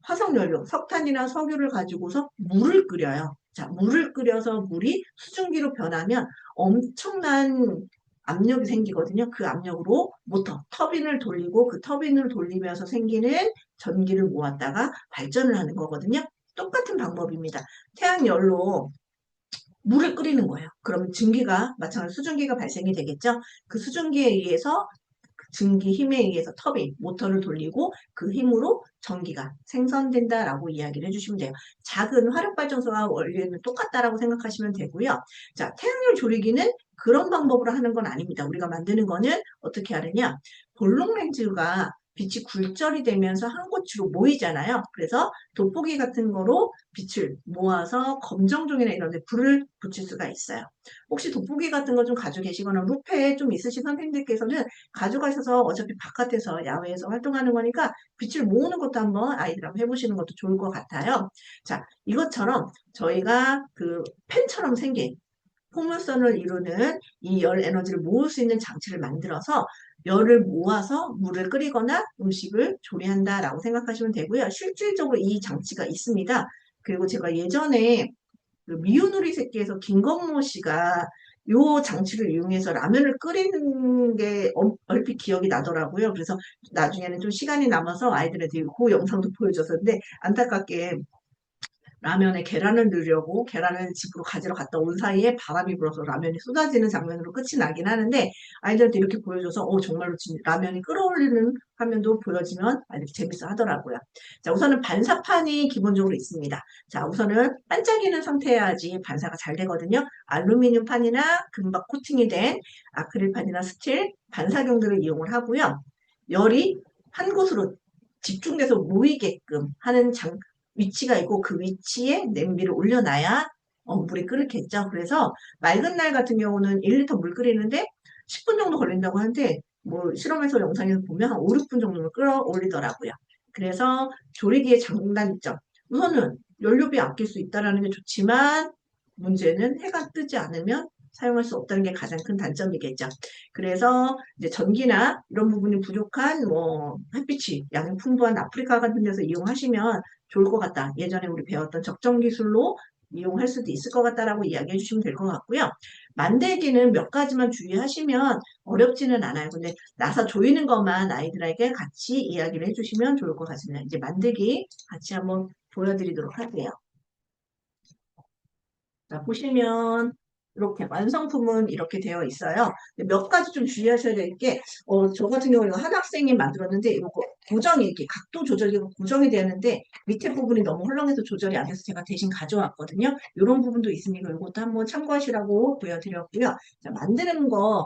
화석연료, 석탄이나 석유를 가지고서 물을 끓여요. 자, 물을 끓여서 물이 수증기로 변하면 엄청난 압력이 생기거든요. 그 압력으로 터빈을 돌리고 그 터빈을 돌리면서 생기는 전기를 모았다가 발전을 하는 거거든요. 똑같은 방법입니다. 태양열로 물을 끓이는 거예요. 그러면 마찬가지로 수증기가 발생이 되겠죠. 그 수증기에 의해서 증기 힘에 의해서 모터를 돌리고 그 힘으로 전기가 생성된다라고 이야기를 해주시면 돼요. 작은 화력발전소와 원리는 똑같다라고 생각하시면 되고요. 자, 태양열 조리기는 그런 방법으로 하는 건 아닙니다. 우리가 만드는 거는 어떻게 하느냐? 볼록 렌즈가 빛이 굴절이 되면서 한 곳으로 모이잖아요. 그래서 돋보기 같은 거로 빛을 모아서 검정종이나 이런 데 불을 붙일 수가 있어요. 혹시 돋보기 같은 거 좀 가지고 계시거나 루페 좀 있으신 선생님들께서는 가져가셔서 어차피 바깥에서 야외에서 활동하는 거니까 빛을 모으는 것도 한번 아이들하고 해보시는 것도 좋을 것 같아요. 자, 이것처럼 저희가 그 펜처럼 생긴 포물선을 이루는 이 열 에너지를 모을 수 있는 장치를 만들어서 열을 모아서 물을 끓이거나 음식을 조리한다라고 생각하시면 되고요. 실질적으로 이 장치가 있습니다. 그리고 제가 예전에 그 미운우리 새끼에서 김건모 씨가 요 장치를 이용해서 라면을 끓이는 게 얼핏 기억이 나더라고요. 그래서 나중에는 좀 시간이 남아서 아이들한테 그 영상도 보여줬었는데 안타깝게 라면에 계란을 넣으려고 계란을 집으로 가지러 갔다 온 사이에 바람이 불어서 라면이 쏟아지는 장면으로 끝이 나긴 하는데 아이들한테 이렇게 보여줘서 정말로 라면이 끓어올리는 화면도 보여지면 아이들이 재밌어 하더라고요. 자, 우선은 반사판이 기본적으로 있습니다. 자, 우선은 반짝이는 상태여야지 반사가 잘 되거든요. 알루미늄 판이나 금박 코팅이 된 아크릴판이나 스틸 반사경들을 이용을 하고요. 열이 한 곳으로 집중돼서 모이게끔 하는 위치가 있고 그 위치에 냄비를 올려놔야 물이 끓겠죠. 그래서 맑은 날 같은 경우는 1리터 물 끓이는데 10분 정도 걸린다고 하는데 뭐 실험에서 영상에서 보면 한 5, 6분 정도는 끌어올리더라고요. 그래서 조리기의 장단점. 우선은 연료비 아낄 수 있다는 게 좋지만 문제는 해가 뜨지 않으면 사용할 수 없다는 게 가장 큰 단점이겠죠. 그래서 이제 전기나 이런 부분이 부족한 뭐 햇빛이 양이 풍부한 아프리카 같은 데서 이용하시면 좋을 것 같다. 예전에 우리 배웠던 적정 기술로 이용할 수도 있을 것 같다라고 이야기해 주시면 될 것 같고요. 만들기는 몇 가지만 주의하시면 어렵지는 않아요. 근데 나사 조이는 것만 아이들에게 같이 이야기를 해주시면 좋을 것 같습니다. 이제 만들기 같이 한번 보여드리도록 할게요. 자, 보시면 이렇게 완성품은 이렇게 되어 있어요. 몇 가지 좀 주의하셔야 될 게, 저 같은 경우는 한 학생이 만들었는데, 이거 고정이 이렇게 각도 조절이 고정이 되는데, 밑에 부분이 너무 헐렁해서 조절이 안 돼서 제가 대신 가져왔거든요. 이런 부분도 있으니까 이것도 한번 참고하시라고 보여드렸고요. 자, 만드는 거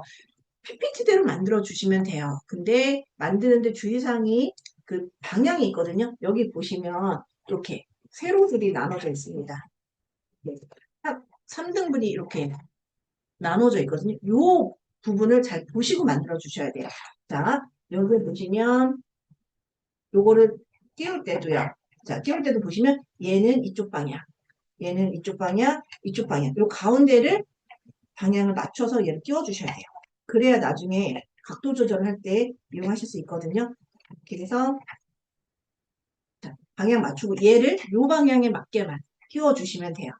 PPT대로 만들어 주시면 돼요. 근데 만드는데 주의사항이 그 방향이 있거든요. 여기 보시면 이렇게 세로들이 나눠져 있습니다. 네. 딱 3등분이 이렇게 나눠져 있거든요. 요 부분을 잘 보시고 만들어 주셔야 돼요. 자, 여기 보시면 요거를 띄울 때도요. 자, 띄울 때도 보시면 얘는 이쪽 방향, 얘는 이쪽 방향, 이쪽 방향. 요 가운데를 방향을 맞춰서 얘를 띄워 주셔야 돼요. 그래야 나중에 각도 조절을 할 때 이용하실 수 있거든요. 그래서 자, 방향 맞추고 얘를 요 방향에 맞게만 띄워 주시면 돼요.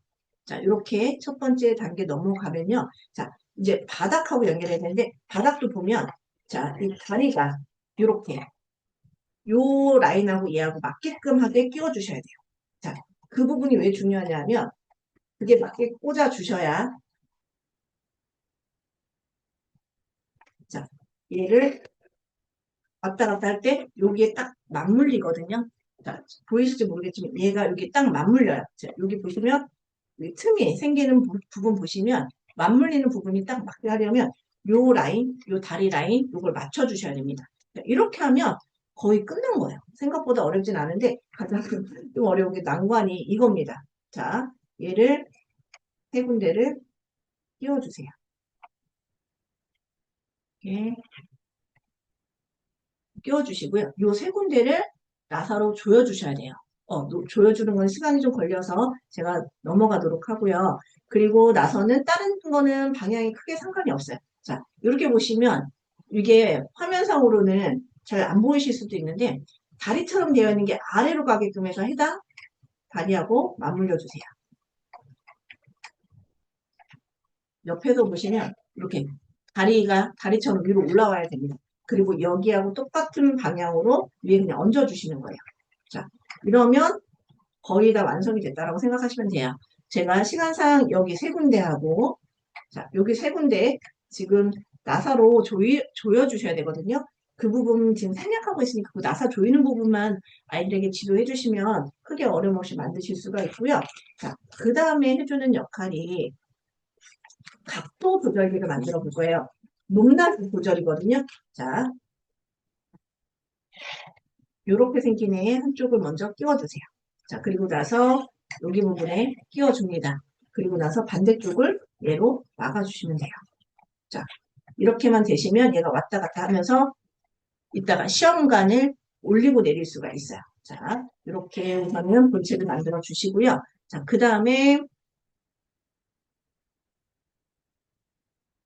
자, 이렇게 첫 번째 단계 넘어가면요. 자, 이제 바닥하고 연결해야 되는데, 바닥도 보면, 자, 이 다리가 이렇게, 요 라인하고 얘하고 맞게끔 하게 끼워주셔야 돼요. 자, 그 부분이 왜 중요하냐면, 그게 맞게 꽂아주셔야, 자, 얘를 왔다 갔다 할 때, 여기에 딱 맞물리거든요. 자, 보이실지 모르겠지만, 얘가 여기 딱 맞물려요. 자, 여기 보시면, 이 틈이 생기는 부분 보시면 맞물리는 부분이 딱 맞게 하려면 요 라인, 요 다리 라인 요걸 맞춰주셔야 됩니다. 이렇게 하면 거의 끝난 거예요. 생각보다 어렵진 않은데 가장 좀 어려운 게 난관이 이겁니다. 자, 얘를 세 군데를 끼워주세요. 이렇게 끼워주시고요. 요 세 군데를 나사로 조여주셔야 돼요. 조여주는 건 시간이 좀 걸려서 제가 넘어가도록 하고요. 그리고 나서는 다른 거는 방향이 크게 상관이 없어요. 자, 이렇게 보시면 이게 화면상으로는 잘 안 보이실 수도 있는데 다리처럼 되어 있는 게 아래로 가게끔 해서 해당 다리하고 맞물려 주세요. 옆에서 보시면 이렇게 다리처럼 위로 올라와야 됩니다. 그리고 여기하고 똑같은 방향으로 위에 그냥 얹어주시는 거예요. 자, 이러면 거의 다 완성이 됐다라고 생각하시면 돼요. 제가 시간상 여기 세 군데하고, 자, 여기 세 군데 지금 나사로 조여주셔야 되거든요. 그 부분 지금 생략하고 있으니까 그 나사 조이는 부분만 아이들에게 지도해 주시면 크게 어려움 없이 만드실 수가 있고요. 자, 그 다음에 해주는 역할이 소 조절기를 만들어 볼 거예요. 높낮이 조절이거든요. 자, 이렇게 생긴 애 한쪽을 먼저 끼워주세요. 자, 그리고 나서 여기 부분에 끼워줍니다. 그리고 나서 반대쪽을 얘로 막아주시면 돼요. 자, 이렇게만 되시면 얘가 왔다 갔다 하면서 이따가 시험관을 올리고 내릴 수가 있어요. 자, 이렇게 우선은 본체를 만들어 주시고요. 자, 그 다음에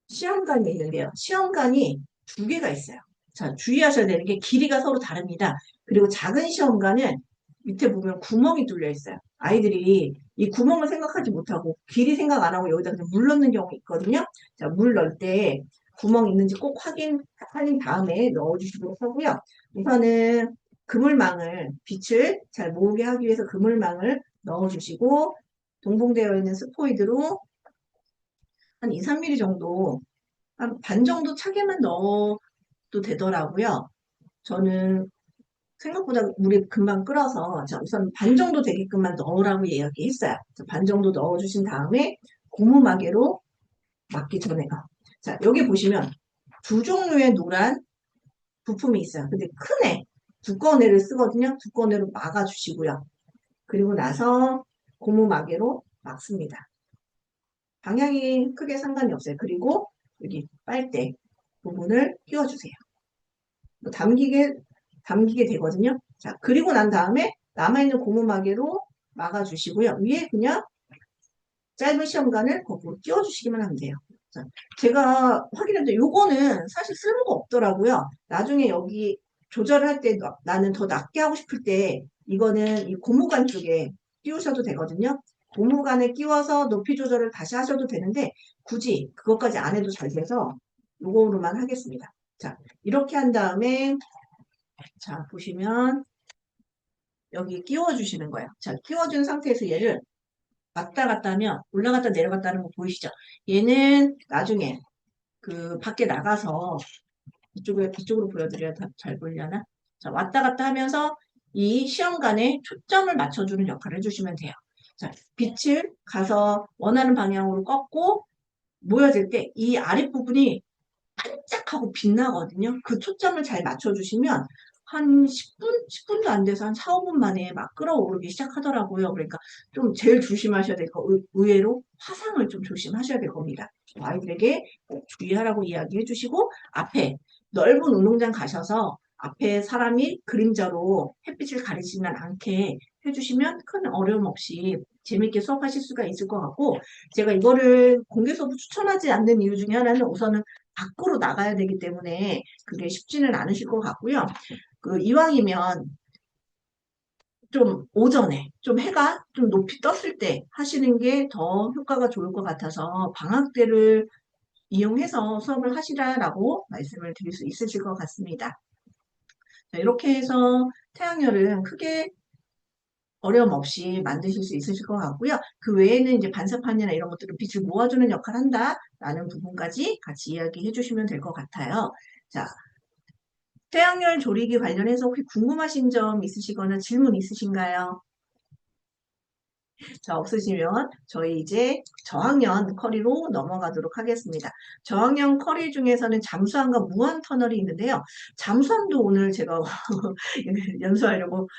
시험관이 있는데요. 시험관이 두 개가 있어요. 자, 주의하셔야 되는 게 길이가 서로 다릅니다. 그리고 작은 시험관은 밑에 보면 구멍이 뚫려 있어요. 아이들이 이 구멍을 생각하지 못하고 길이 생각 안 하고 여기다 그냥 물 넣는 경우 있거든요. 자, 물 넣을 때 구멍 있는지 꼭 확인 다음에 넣어주시도록 하고요. 우선은 그물망을 빛을 잘 모으게 하기 위해서 그물망을 넣어주시고 동봉되어 있는 스포이드로 한 2, 3mm 정도 한 반 정도 차게만 넣어도 되더라고요. 저는 생각보다 물이 금방 끓어서 자, 우선 반 정도 되게끔만 넣으라고 이야기했어요. 반 정도 넣어주신 다음에 고무마개로 막기 전에요. 자, 여기 보시면 두 종류의 노란 부품이 있어요. 근데 큰 애, 두꺼운 애를 쓰거든요. 두꺼운 애로 막아주시고요. 그리고 나서 고무마개로 막습니다. 방향이 크게 상관이 없어요. 그리고 여기 빨대 부분을 끼워주세요. 뭐 담기게 되거든요. 자, 그리고 난 다음에 남아있는 고무마개로 막아주시고요. 위에 그냥 짧은 시험관을 거꾸로 끼워주시기만 하면 돼요. 자, 제가 확인했는데 요거는 사실 쓸모가 없더라고요. 나중에 여기 조절을 할 때 나는 더 낮게 하고 싶을 때 이거는 이 고무관 쪽에 끼우셔도 되거든요. 고무관에 끼워서 높이 조절을 다시 하셔도 되는데 굳이 그것까지 안 해도 잘 돼서 요거로만 하겠습니다. 자, 이렇게 한 다음에 자, 보시면 여기 끼워주시는 거예요. 자, 끼워준 상태에서 얘를 왔다 갔다 하면 올라갔다 내려갔다 하는 거 보이시죠? 얘는 나중에 그 밖에 나가서 이쪽으로 보여드려야 잘 보이려나? 자, 왔다 갔다 하면서 이 시험관에 초점을 맞춰주는 역할을 해주시면 돼요. 자, 빛을 가서 원하는 방향으로 꺾고 모여질 때 이 아랫부분이 반짝하고 빛나거든요. 그 초점을 잘 맞춰주시면 한 10분도 안 돼서 한 4, 5분 만에 막 끌어오르기 시작하더라고요. 그러니까 좀 제일 조심하셔야 될 거, 의외로 화상을 좀 조심하셔야 될 겁니다. 아이들에게 꼭 주의하라고 이야기해 주시고, 앞에 넓은 운동장 가셔서 앞에 사람이 그림자로 햇빛을 가리지만 않게 해주시면 큰 어려움 없이 재밌게 수업하실 수가 있을 것 같고, 제가 이거를 공개 수업을 추천하지 않는 이유 중에 하나는 우선은 밖으로 나가야 되기 때문에 그게 쉽지는 않으실 것 같고요. 그 이왕이면 좀 오전에 좀 해가 좀 높이 떴을 때 하시는 게 더 효과가 좋을 것 같아서 방학 때를 이용해서 수업을 하시라라고 말씀을 드릴 수 있으실 것 같습니다. 자, 이렇게 해서 태양열은 크게 어려움 없이 만드실 수 있으실 것 같고요. 그 외에는 이제 반사판이나 이런 것들은 빛을 모아주는 역할을 한다라는 부분까지 같이 이야기해 주시면 될 것 같아요. 자, 태양열 조리기 관련해서 혹시 궁금하신 점 있으시거나 질문 있으신가요? 자, 없으시면 저희 이제 저항연 커리로 넘어가도록 하겠습니다. 저항연 커리 중에서는 잠수함과 무한 터널이 있는데요. 잠수함도 오늘 제가 연수하려고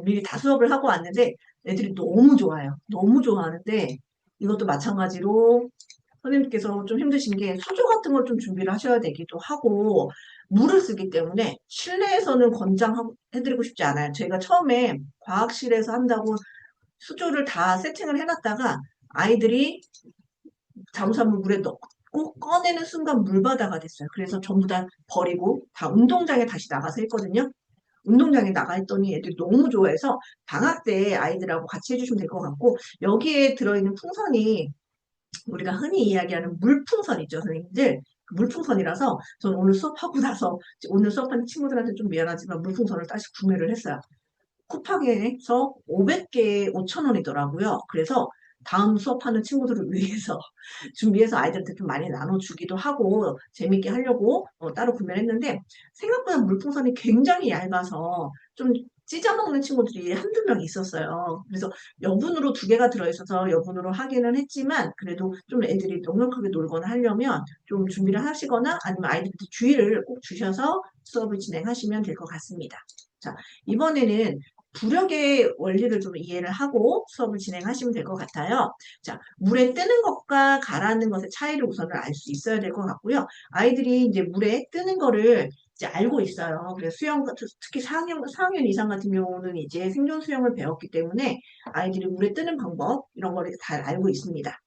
미리 다 수업을 하고 왔는데 애들이 너무 좋아요. 너무 좋아하는데 이것도 마찬가지로 선생님께서 좀 힘드신 게 수조 같은 걸 좀 준비를 하셔야 되기도 하고 물을 쓰기 때문에 실내에서는 권장해드리고 싶지 않아요. 저희가 처음에 과학실에서 한다고 수조를 다 세팅을 해놨다가 아이들이 잠수함을 물에 넣고 꺼내는 순간 물바다가 됐어요. 그래서 전부 다 버리고 다 운동장에 다시 나가서 했거든요. 운동장에 나가 있더니 애들이 너무 좋아해서 방학 때 아이들하고 같이 해주시면 될 것 같고 여기에 들어있는 풍선이 우리가 흔히 이야기하는 물풍선 있죠, 선생님들. 그 물풍선이라서 저는 오늘 수업하고 나서 오늘 수업하는 친구들한테 좀 미안하지만 물풍선을 다시 구매를 했어요. 쿠팡에서 500개에 5,000원이더라고요. 그래서 다음 수업하는 친구들을 위해서 준비해서 아이들한테 좀 많이 나눠주기도 하고 재밌게 하려고 따로 구매를 했는데 생각보다 물풍선이 굉장히 얇아서 좀 찢어먹는 친구들이 한두 명 있었어요. 그래서 여분으로 두 개가 들어있어서 여분으로 하기는 했지만 그래도 좀 애들이 넉넉하게 놀거나 하려면 좀 준비를 하시거나 아니면 아이들한테 주의를 꼭 주셔서 수업을 진행하시면 될 것 같습니다. 자, 이번에는 부력의 원리를 좀 이해를 하고 수업을 진행하시면 될 것 같아요. 자, 물에 뜨는 것과 가라앉는 것의 차이를 우선은 알 수 있어야 될 것 같고요. 아이들이 이제 물에 뜨는 거를 이제 알고 있어요. 그래서 수영, 특히 4학년 이상 같은 경우는 이제 생존 수영을 배웠기 때문에 아이들이 물에 뜨는 방법, 이런 거를 잘 알고 있습니다.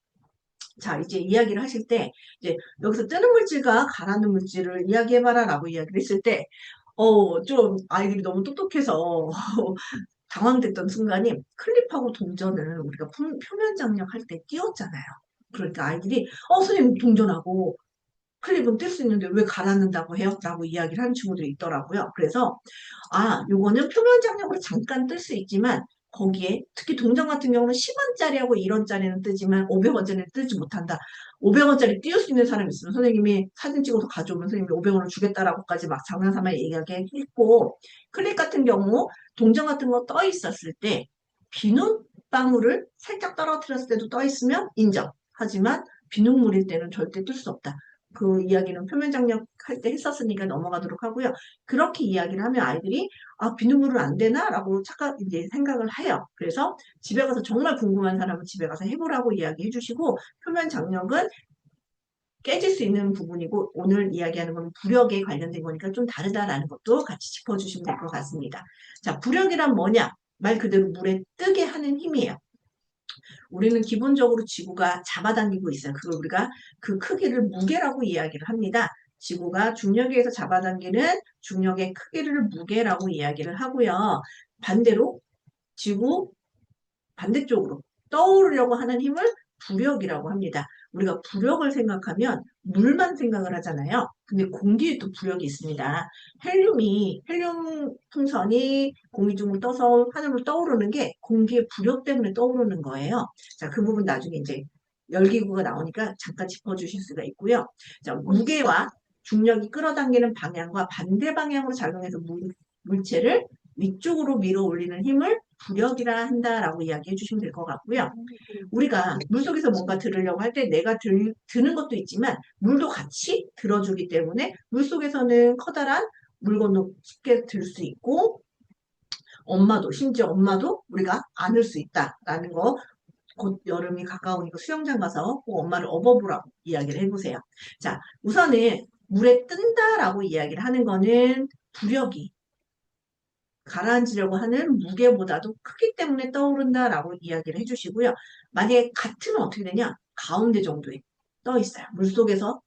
자, 이제 이야기를 하실 때, 이제 여기서 뜨는 물질과 가라앉는 물질을 이야기해봐라 라고 이야기를 했을 때, 좀 아이들이 너무 똑똑해서 당황됐던 순간이 클립하고 동전을 우리가 표면 장력할 때 띄웠잖아요. 그러니까 아이들이, 선생님 동전하고 클립은 뜰 수 있는데 왜 가라앉는다고 해요? 라고 이야기를 하는 친구들이 있더라고요. 그래서 요거는 표면 장력으로 잠깐 뜰 수 있지만 거기에 특히 동전 같은 경우는 10원짜리하고 1원짜리는 뜨지만 500원짜리는 뜨지 못한다. 500원짜리 띄울 수 있는 사람이 있으면 선생님이 사진 찍어서 가져오면 선생님이 500원을 주겠다라고까지 막 장난삼아 얘기하겠고 클립 같은 경우 동전 같은 거 떠 있었을 때 비눗방울을 살짝 떨어뜨렸을 때도 떠 있으면 인정. 하지만 비눗물일 때는 절대 뜰 수 없다. 그 이야기는 표면 장력 할 때 했었으니까 넘어가도록 하고요. 그렇게 이야기를 하면 아이들이 비눗물은 안 되나? 라고 착각, 이제 생각을 해요. 그래서 집에 가서 정말 궁금한 사람은 집에 가서 해보라고 이야기해 주시고 표면 장력은 깨질 수 있는 부분이고 오늘 이야기하는 건 부력에 관련된 거니까 좀 다르다라는 것도 같이 짚어주시면 될 것 같습니다. 자, 부력이란 뭐냐? 말 그대로 물에 뜨게 하는 힘이에요. 우리는 기본적으로 지구가 잡아당기고 있어요. 그걸 우리가 그 크기를 무게라고 이야기를 합니다. 지구가 중력에 의해서 잡아당기는 중력의 크기를 무게라고 이야기를 하고요. 반대로 지구 반대쪽으로 떠오르려고 하는 힘을 부력이라고 합니다. 우리가 부력을 생각하면 물만 생각을 하잖아요. 근데 공기에 또 부력이 있습니다. 헬륨 풍선이 공기 중으로 떠서 하늘로 떠오르는 게 공기의 부력 때문에 떠오르는 거예요. 자, 그 부분 나중에 이제 열기구가 나오니까 잠깐 짚어주실 수가 있고요. 자, 무게와 중력이 끌어당기는 방향과 반대 방향으로 작용해서 물체를 위쪽으로 밀어 올리는 힘을 부력이라 한다라고 이야기해 주시면 될 것 같고요. 우리가 물속에서 뭔가 들으려고 할 때 내가 드는 것도 있지만 물도 같이 들어주기 때문에 물속에서는 커다란 물건도 쉽게 들 수 있고 심지어 엄마도 우리가 안을 수 있다라는 거 곧 여름이 가까우니까 수영장 가서 꼭 엄마를 업어보라고 이야기를 해보세요. 자, 우선은 물에 뜬다라고 이야기를 하는 거는 부력이 가라앉으려고 하는 무게보다도 크기 때문에 떠오른다라고 이야기를 해주시고요. 만약에 같으면 어떻게 되냐? 가운데 정도에 떠 있어요. 물속에서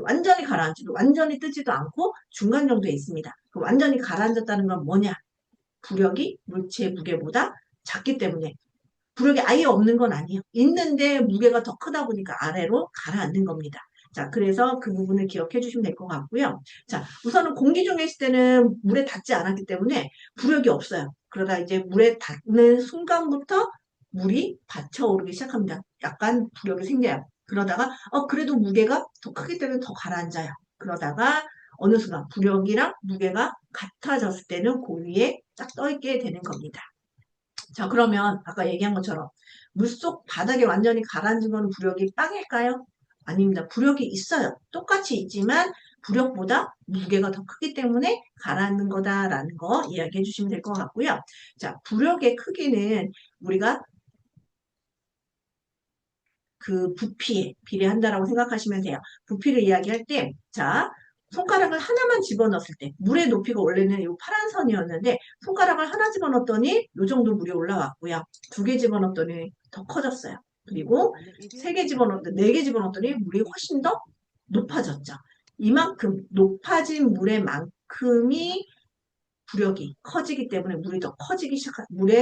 완전히 가라앉지도 완전히 뜨지도 않고 중간 정도에 있습니다. 완전히 가라앉았다는 건 뭐냐? 부력이 물체의 무게보다 작기 때문에 부력이 아예 없는 건 아니에요. 있는데 무게가 더 크다 보니까 아래로 가라앉는 겁니다. 자, 그래서 그 부분을 기억해 주시면 될 것 같고요. 자, 우선은 공기 중에 있을 때는 물에 닿지 않았기 때문에 부력이 없어요. 그러다 이제 물에 닿는 순간부터 물이 받쳐오르기 시작합니다. 약간 부력이 생겨요. 그러다가 그래도 무게가 더 크기 때문에 더 가라앉아요. 그러다가 어느 순간 부력이랑 무게가 같아졌을 때는 그 위에 딱 떠있게 되는 겁니다. 자, 그러면 아까 얘기한 것처럼 물속 바닥에 완전히 가라앉은 건 부력이 빵일까요? 아닙니다. 부력이 있어요. 똑같이 있지만 부력보다 무게가 더 크기 때문에 가라앉는 거다라는 거 이야기해 주시면 될 것 같고요. 자, 부력의 크기는 우리가 그 부피에 비례한다라고 생각하시면 돼요. 부피를 이야기할 때, 자, 손가락을 하나만 집어넣었을 때, 물의 높이가 원래는 이 파란 선이었는데, 손가락을 하나 집어넣었더니 이 정도 물이 올라왔고요. 2개 집어넣었더니 더 커졌어요. 그리고 3개 집어넣었더니, 4개 집어넣었더니 물이 훨씬 더 높아졌죠. 이만큼 높아진 물의 만큼이 부력이 커지기 때문에 물에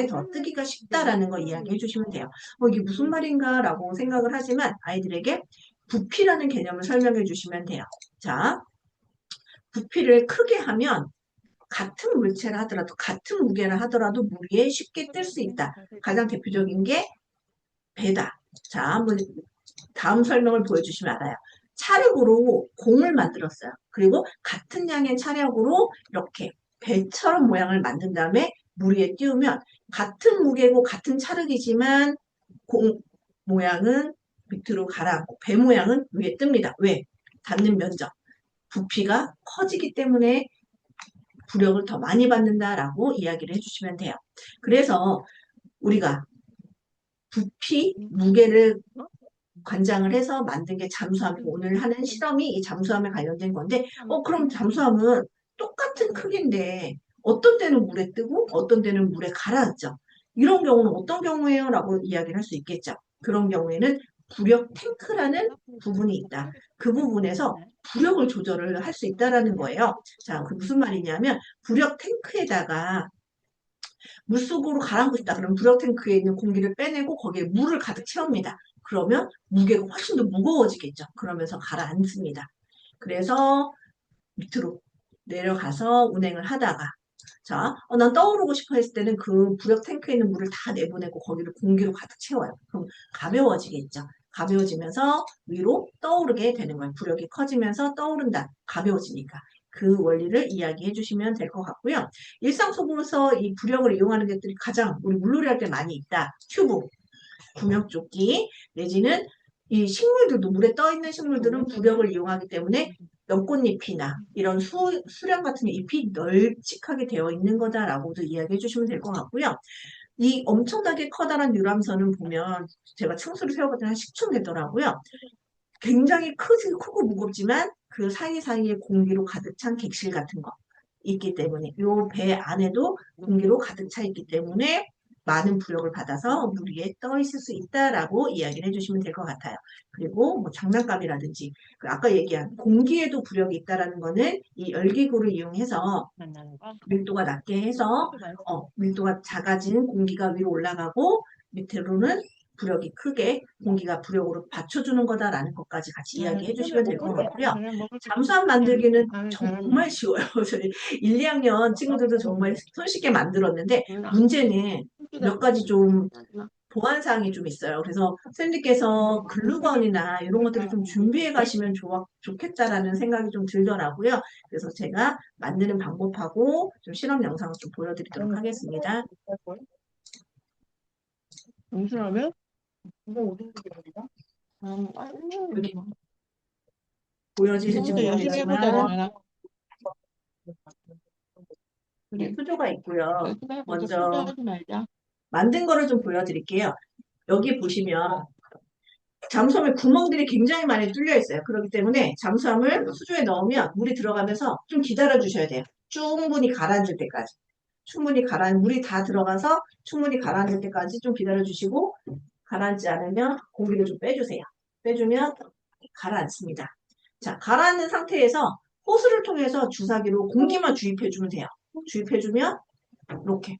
더 뜨기가 쉽다라는 거 이야기해 주시면 돼요. 이게 무슨 말인가 라고 생각을 하지만 아이들에게 부피라는 개념을 설명해 주시면 돼요. 자, 부피를 크게 하면 같은 물체라 하더라도 같은 무게라 하더라도 물 위에 쉽게 뜰 수 있다. 가장 대표적인 게 배다. 자, 한번 다음 설명을 보여주시면 알아요. 차력으로 공을 만들었어요. 그리고 같은 양의 차력으로 이렇게 배처럼 모양을 만든 다음에 물 위에 띄우면 같은 무게고 같은 차력이지만 공 모양은 밑으로 가라앉고 배 모양은 위에 뜹니다. 왜? 닿는 면적. 부피가 커지기 때문에 부력을 더 많이 받는다라고 이야기를 해주시면 돼요. 그래서 우리가 부피, 무게를 관장을 해서 만든 게 잠수함이고 오늘 하는 실험이 이 잠수함에 관련된 건데 그럼 잠수함은 똑같은 크기인데 어떤 때는 물에 뜨고 어떤 때는 물에 가라앉죠. 이런 경우는 어떤 경우예요? 라고 이야기를 할 수 있겠죠. 그런 경우에는 부력 탱크라는 부분이 있다. 그 부분에서 부력을 조절을 할 수 있다라는 거예요. 자, 그 무슨 말이냐면 부력 탱크에다가 물속으로 가라앉고 싶다. 그럼 부력 탱크에 있는 공기를 빼내고 거기에 물을 가득 채웁니다. 그러면 무게가 훨씬 더 무거워지겠죠. 그러면서 가라앉습니다. 그래서 밑으로 내려가서 운행을 하다가 자, 난 떠오르고 싶어 했을 때는 그 부력 탱크에 있는 물을 다 내보내고 거기를 공기로 가득 채워요. 그럼 가벼워지겠죠. 가벼워지면서 위로 떠오르게 되는 거예요. 부력이 커지면서 떠오른다. 가벼워지니까. 그 원리를 이야기해 주시면 될 것 같고요. 일상 속에서 이 부력을 이용하는 것들이 가장 우리 물놀이 할 때 많이 있다. 튜브, 구명조끼, 내지는 이 식물들도 물에 떠 있는 식물들은 부력을 이용하기 때문에 연꽃잎이나 이런 수령 같은 잎이 널찍하게 되어 있는 거다라고도 이야기해 주시면 될 것 같고요. 이 엄청나게 커다란 유람선은 보면 제가 층수를 세워봤더니 한 10층 되더라고요. 굉장히 크고 무겁지만 그 사이사이에 공기로 가득 찬 객실 같은 거 있기 때문에 이 배 안에도 공기로 가득 차 있기 때문에 많은 부력을 받아서 물 위에 떠 있을 수 있다라고 이야기를 해주시면 될 것 같아요. 그리고 뭐 장난감이라든지 그 아까 얘기한 공기에도 부력이 있다라는 거는 이 열기구를 이용해서 밀도가 낮게 해서 밀도가 작아진 공기가 위로 올라가고 밑으로는 부력이 크게 공기가 부력으로 받쳐주는 거다라는 것까지 같이 이야기해 주시면 될 것 같고요. 잠수함 만들기는 정말 쉬워요. 저희 1, 2학년 친구들도 정말 손쉽게 만들었는데 문제는 몇 가지 좀 보완사항이 좀 있어요. 그래서 선생님께서 글루건이나 이런 것들을 좀 준비해 가시면 좋겠다라는 생각이 좀 들더라고요. 그래서 제가 만드는 방법하고 좀 실험 영상을 좀 보여드리도록 하겠습니다. 잠시라면? 여기 보여지실지 모르겠지만 수조가 있고요. 먼저 만든 거를 좀 보여드릴게요. 여기 보시면 잠수함에 구멍들이 굉장히 많이 뚫려 있어요. 그렇기 때문에 잠수함을 수조에 넣으면 물이 들어가면서 좀 기다려 주셔야 돼요. 충분히 가라앉을 때까지. 물이 다 들어가서 충분히 가라앉을 때까지 좀 기다려 주시고 가라앉지 않으면 공기를 좀 빼주세요. 빼주면 가라앉습니다. 자, 가라앉는 상태에서 호스를 통해서 주사기로 공기만 주입해주면 돼요. 주입해주면 이렇게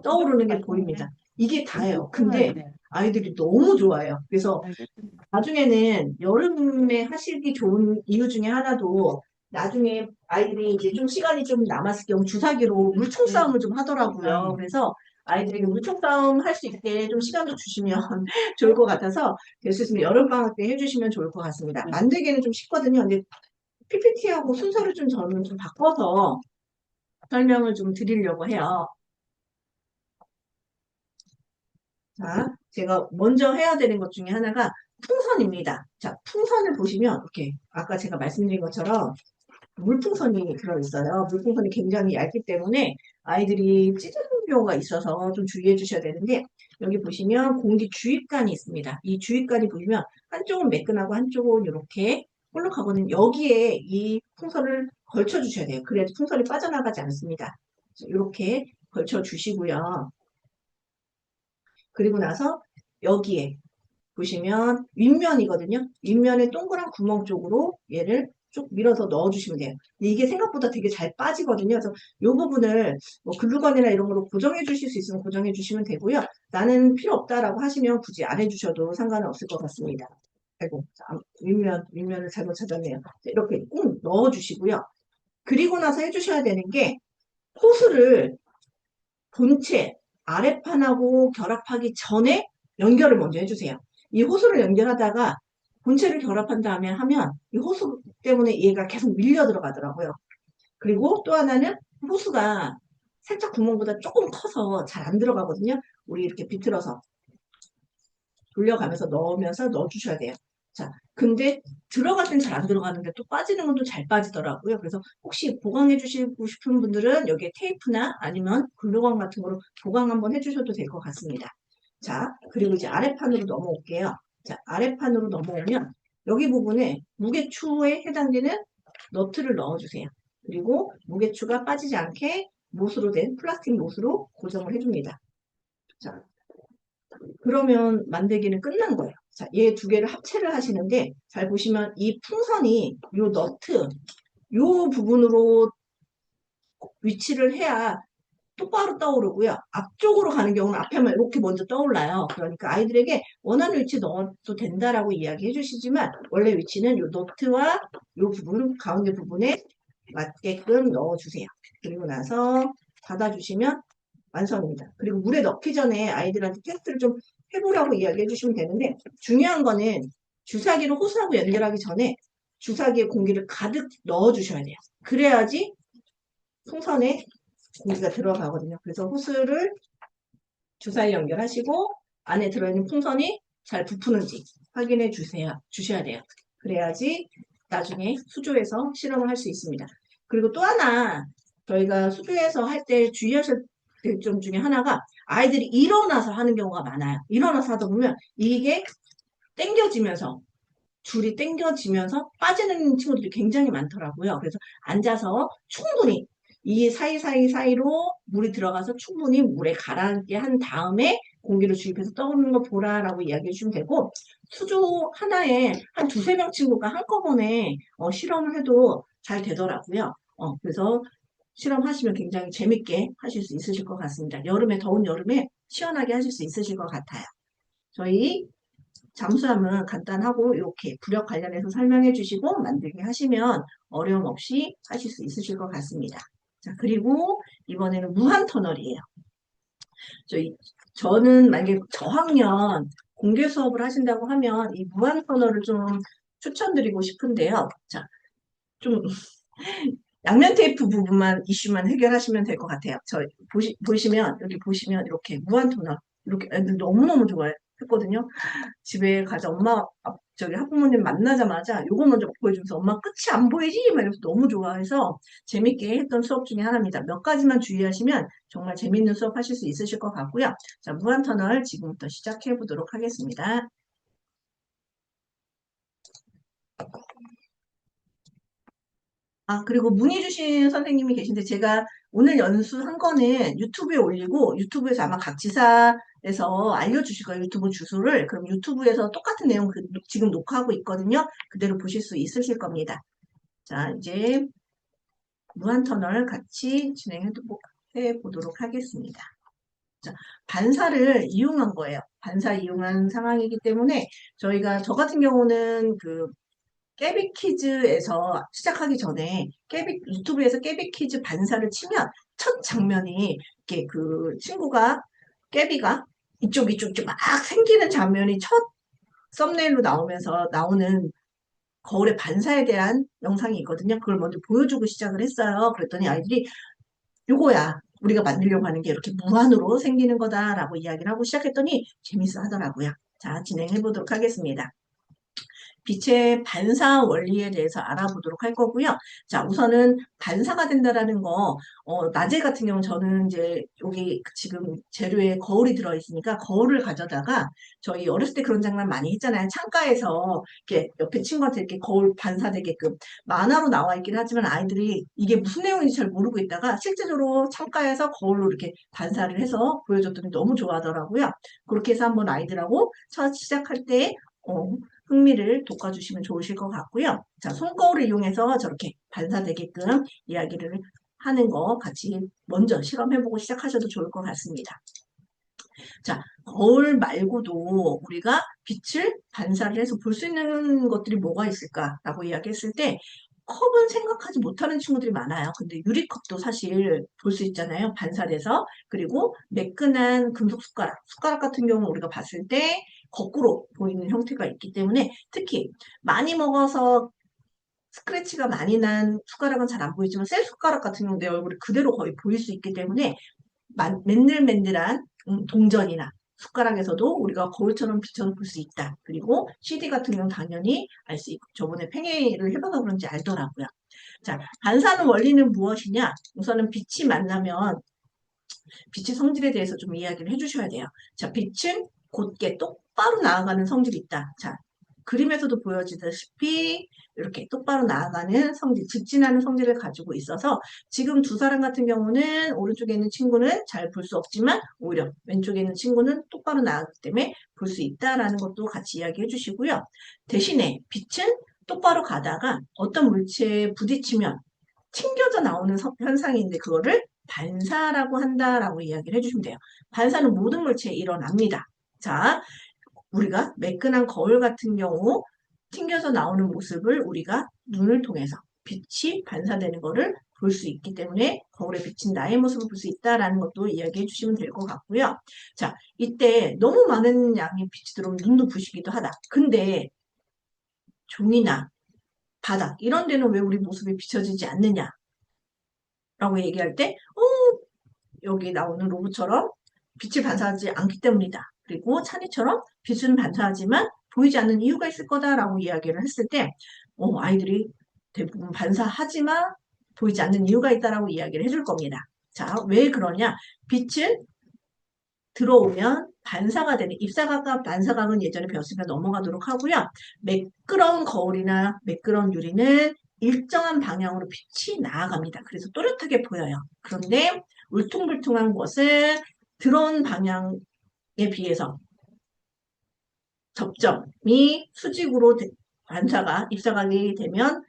떠오르는 게 보입니다. 이게 다예요. 근데 아이들이 너무 좋아해요. 그래서 나중에는 여름에 하시기 좋은 이유 중에 하나도 나중에 아이들이 이제 좀 시간이 좀 남았을 경우 주사기로 물총 싸움을 좀 하더라고요. 그래서 아이들에게 물총 싸움 할 수 있게 좀 시간도 주시면 좋을 것 같아서 될 수 있으면 여름방학 때 해주시면 좋을 것 같습니다. 만들기는 좀 쉽거든요. 근데 PPT하고 순서를 좀 저는 좀 바꿔서 설명을 좀 드리려고 해요. 자, 제가 먼저 해야 되는 것 중에 하나가 풍선입니다. 자, 풍선을 보시면 이렇게 아까 제가 말씀드린 것처럼 물풍선이 들어있어요. 물풍선이 굉장히 얇기 때문에 아이들이 찢어지는 경우가 있어서 좀 주의해 주셔야 되는데 여기 보시면 공기 주입관이 있습니다. 이 주입관이 보시면 한쪽은 매끈하고 한쪽은 이렇게 볼록하거든요. 여기에 이 풍선을 걸쳐 주셔야 돼요. 그래야지 풍선이 빠져나가지 않습니다. 이렇게 걸쳐 주시고요. 그리고 나서 여기에 보시면 윗면이거든요. 윗면의 동그란 구멍 쪽으로 얘를 쭉 밀어서 넣어주시면 돼요. 근데 이게 생각보다 되게 잘 빠지거든요. 그래서 이 부분을 뭐 글루건이나 이런 거로 고정해 주실 수 있으면 고정해 주시면 되고요. 나는 필요 없다라고 하시면 굳이 안 해주셔도 상관은 없을 것 같습니다. 아이고, 윗면을 잘못 찾았네요. 이렇게 꾹 넣어주시고요. 그리고 나서 해주셔야 되는 게 호스를 본체 아랫판하고 결합하기 전에 연결을 먼저 해주세요. 이 호스를 연결하다가 본체를 결합한 다음에 하면 이 호스 때문에 얘가 계속 밀려 들어가더라고요. 그리고 또 하나는 호수가 살짝 구멍보다 조금 커서 잘 안 들어가거든요. 우리 이렇게 비틀어서 돌려가면서 넣으면서 넣어주셔야 돼요. 자, 근데 들어갈 땐 잘 안 들어가는데 또 빠지는 건 또 잘 빠지더라고요. 그래서 혹시 보강해 주시고 싶은 분들은 여기에 테이프나 아니면 글루건 같은 거로 보강 한번 해주셔도 될 것 같습니다. 자, 그리고 이제 아래판으로 넘어올게요. 자, 아래판으로 넘어오면 여기 부분에 무게추에 해당되는 너트를 넣어주세요. 그리고 무게추가 빠지지 않게 못으로 된 플라스틱 못으로 고정을 해줍니다. 자, 그러면 만들기는 끝난 거예요. 자, 얘 두 개를 합체를 하시는데 잘 보시면 이 풍선이 요 너트 요 부분으로 위치를 해야 똑바로 떠오르고요. 앞쪽으로 가는 경우는 앞에만 이렇게 먼저 떠올라요. 그러니까 아이들에게 원하는 위치 넣어도 된다라고 이야기해 주시지만 원래 위치는 요 너트와 요 부분 가운데 부분에 맞게끔 넣어주세요. 그리고 나서 닫아주시면 완성입니다. 그리고 물에 넣기 전에 아이들한테 테스트를 좀 해보라고 이야기해 주시면 되는데 중요한 거는 주사기로 호스하고 연결하기 전에 주사기에 공기를 가득 넣어 주셔야 돼요. 그래야지 풍선에 공기가 들어가거든요. 그래서 호스를 주사에 연결하시고 안에 들어있는 풍선이 잘 부푸는지 확인해 주셔야 돼요. 그래야지 나중에 수조에서 실험을 할 수 있습니다. 그리고 또 하나 저희가 수조에서 할 때 주의하실 될 점 중에 하나가 아이들이 일어나서 하는 경우가 많아요. 일어나서 하다 보면 이게 당겨지면서 줄이 당겨지면서 빠지는 친구들이 굉장히 많더라고요. 그래서 앉아서 충분히 이 사이로 물이 들어가서 충분히 물에 가라앉게 한 다음에 공기를 주입해서 떠오르는 거 보라라고 이야기해 주시면 되고 수조 하나에 한 두세 명 친구가 한꺼번에 실험을 해도 잘 되더라고요. 그래서 실험하시면 굉장히 재밌게 하실 수 있으실 것 같습니다. 더운 여름에 시원하게 하실 수 있으실 것 같아요. 저희 잠수함은 간단하고 이렇게 부력 관련해서 설명해 주시고 만들게 하시면 어려움 없이 하실 수 있으실 것 같습니다. 자, 그리고 이번에는 무한 터널이에요. 저는 만약에 저학년 공개 수업을 하신다고 하면 이 무한 터널을 좀 추천드리고 싶은데요. 자, 좀 양면 테이프 부분만 이슈만 해결하시면 될 것 같아요. 보시면 여기 보시면 이렇게 무한 터널 이렇게 애들 너무너무 좋아했거든요. 집에 가자 저기 학부모님 만나자마자 요거 먼저 보여주면서 엄마 끝이 안 보이지? 막 이러면서 너무 좋아해서 재밌게 했던 수업 중에 하나입니다. 몇 가지만 주의하시면 정말 재밌는 수업 하실 수 있으실 것 같고요. 자, 무한터널 지금부터 시작해 보도록 하겠습니다. 그리고 문의 주신 선생님이 계신데 제가 오늘 연수한 거는 유튜브에 올리고 유튜브에서 아마 각 지사에서 알려주실 거예요. 유튜브 주소를. 그럼 유튜브에서 똑같은 내용 지금 녹화하고 있거든요. 그대로 보실 수 있으실 겁니다. 자, 이제 무한터널 같이 진행해 보도록 하겠습니다. 자, 반사를 이용한 거예요. 반사 이용한 상황이기 때문에 저 같은 경우는 깨비퀴즈에서 시작하기 전에 유튜브에서 깨비퀴즈 반사를 치면 첫 장면이 이렇게 친구가 깨비가 이쪽 막 생기는 장면이 첫 썸네일로 나오면서 나오는 거울의 반사에 대한 영상이 있거든요. 그걸 먼저 보여주고 시작을 했어요. 그랬더니 아이들이 요거야. 우리가 만들려고 하는 게 이렇게 무한으로 생기는 거다라고 이야기를 하고 시작했더니 재밌어 하더라고요. 자, 진행해 보도록 하겠습니다. 빛의 반사 원리에 대해서 알아보도록 할 거고요. 자, 우선은 반사가 된다라는 거, 낮에 같은 경우 저는 이제 여기 지금 재료에 거울이 들어있으니까 거울을 가져다가 저희 어렸을 때 그런 장난 많이 했잖아요. 창가에서 이렇게 옆에 친구한테 이렇게 거울 반사되게끔 만화로 나와 있긴 하지만 아이들이 이게 무슨 내용인지 잘 모르고 있다가 실제적으로 창가에서 거울로 이렇게 반사를 해서 보여줬더니 너무 좋아하더라고요. 그렇게 해서 한번 아이들하고 첫 시작할 때 흥미를 돋궈주시면 좋으실 것 같고요. 자, 손거울을 이용해서 저렇게 반사되게끔 이야기를 하는 거 같이 먼저 실험해보고 시작하셔도 좋을 것 같습니다. 자, 거울 말고도 우리가 빛을 반사를 해서 볼 수 있는 것들이 뭐가 있을까라고 이야기했을 때 컵은 생각하지 못하는 친구들이 많아요. 근데 유리컵도 사실 볼 수 있잖아요. 반사돼서. 그리고 매끈한 금속 숟가락 같은 경우는 우리가 봤을 때 거꾸로 보이는 형태가 있기 때문에 특히 많이 먹어서 스크래치가 많이 난 숟가락은 잘 안 보이지만 셀 숟가락 같은 경우 내 얼굴이 그대로 거의 보일 수 있기 때문에 맨들맨들한 동전이나 숟가락에서도 우리가 거울처럼 비춰서 볼 수 있다. 그리고 CD 같은 경우는 당연히 알 수 있고 저번에 팽이를 해봐서 그런지 알더라고요. 자, 반사하는 원리는 무엇이냐? 우선은 빛이 만나면 빛의 성질에 대해서 좀 이야기를 해주셔야 돼요. 자, 빛은 곧게 똑바로 나아가는 성질이 있다. 자, 그림에서도 보여지다시피 이렇게 똑바로 나아가는 성질, 직진하는 성질을 가지고 있어서 지금 두 사람 같은 경우는 오른쪽에 있는 친구는 잘 볼 수 없지만 오히려 왼쪽에 있는 친구는 똑바로 나아가기 때문에 볼 수 있다라는 것도 같이 이야기해 주시고요. 대신에 빛은 똑바로 가다가 어떤 물체에 부딪히면 튕겨져 나오는 현상인데 그거를 반사라고 한다라고 이야기를 해주시면 돼요. 반사는 모든 물체에 일어납니다. 자, 우리가 매끈한 거울 같은 경우 튕겨져 나오는 모습을 우리가 눈을 통해서 빛이 반사되는 것을 볼 수 있기 때문에 거울에 비친 나의 모습을 볼 수 있다라는 것도 이야기해 주시면 될 것 같고요. 자, 이때 너무 많은 양의 빛이 들어오면 눈도 부시기도 하다. 근데 종이나 바닥 이런 데는 왜 우리 모습이 비춰지지 않느냐? 라고 얘기할 때, 여기 나오는 로봇처럼 빛을 반사하지 않기 때문이다. 그리고 찬이처럼 빛은 반사하지만 보이지 않는 이유가 있을 거다라고 이야기를 했을 때, 아이들이 대부분 반사하지만 보이지 않는 이유가 있다라고 이야기를 해줄 겁니다. 자, 왜 그러냐? 빛은 들어오면 반사가 되는 입사각과 반사각은 예전에 배웠으니까 넘어가도록 하고요. 매끄러운 거울이나 매끄러운 유리는 일정한 방향으로 빛이 나아갑니다. 그래서 또렷하게 보여요. 그런데 울퉁불퉁한 것은 들어온 방향에 비해서 접점이 수직으로 반사가 입사각이 되면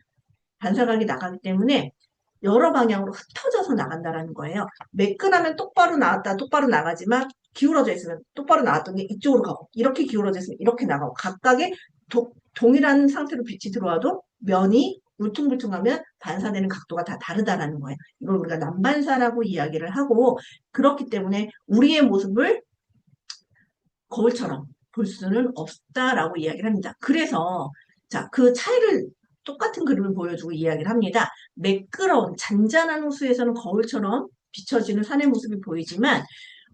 반사각이 나가기 때문에 여러 방향으로 흩어져서 나간다라는 거예요. 매끈하면 똑바로 나왔다, 똑바로 나가지만 기울어져 있으면 똑바로 나왔던 게 이쪽으로 가고 이렇게 기울어져 있으면 이렇게 나가고 각각의 동일한 상태로 빛이 들어와도 면이 울퉁불퉁하면 반사되는 각도가 다 다르다라는 거예요. 이걸 우리가 난반사라고 이야기를 하고 그렇기 때문에 우리의 모습을 거울처럼 볼 수는 없다라고 이야기를 합니다. 그래서 자, 그 차이를 똑같은 그림을 보여주고 이야기를 합니다. 매끄러운 잔잔한 호수에서는 거울처럼 비춰지는 산의 모습이 보이지만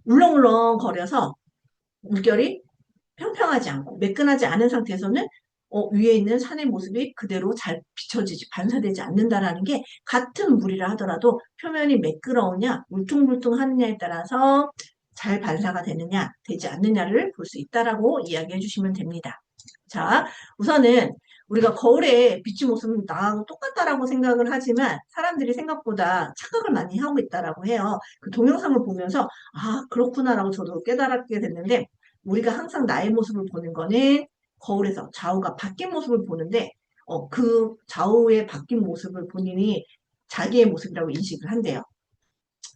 울렁울렁 거려서 물결이 평평하지 않고 매끈하지 않은 상태에서는 위에 있는 산의 모습이 그대로 잘 비춰지지 반사되지 않는다라는 게 같은 물이라 하더라도 표면이 매끄러우냐 울퉁불퉁하느냐에 따라서 잘 반사가 되느냐 되지 않느냐를 볼 수 있다라고 이야기해 주시면 됩니다. 자, 우선은 우리가 거울에 비친 모습은 나하고 똑같다라고 생각을 하지만 사람들이 생각보다 착각을 많이 하고 있다라고 해요. 그 동영상을 보면서 아 그렇구나라고 저도 깨달았게 됐는데 우리가 항상 나의 모습을 보는 거는 거울에서 좌우가 바뀐 모습을 보는데 그 좌우의 바뀐 모습을 본인이 자기의 모습이라고 인식을 한대요.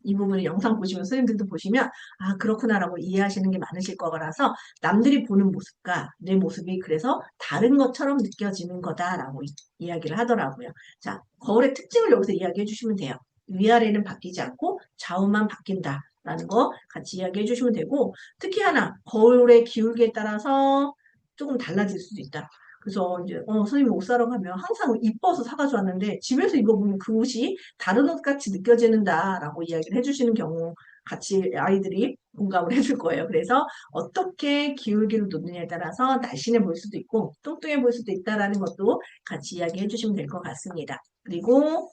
이 부분을 영상 보시면 선생님들도 보시면 아 그렇구나라고 이해하시는 게 많으실 거라서 남들이 보는 모습과 내 모습이 그래서 다른 것처럼 느껴지는 거다라고 이야기를 하더라고요. 자, 거울의 특징을 여기서 이야기해 주시면 돼요. 위아래는 바뀌지 않고 좌우만 바뀐다. 라는 거 같이 이야기해 주시면 되고 특히 하나 거울의 기울기에 따라서 조금 달라질 수도 있다. 그래서 이제 선생님 옷 사러 가면 항상 이뻐서 사가지고 왔는데 집에서 입어보면 그 옷이 다른 옷 같이 느껴지는다라고 이야기를 해주시는 경우 같이 아이들이 공감을 해줄 거예요. 그래서 어떻게 기울기를 놓느냐에 따라서 날씬해 보일 수도 있고 뚱뚱해 보일 수도 있다라는 것도 같이 이야기해 주시면 될 것 같습니다. 그리고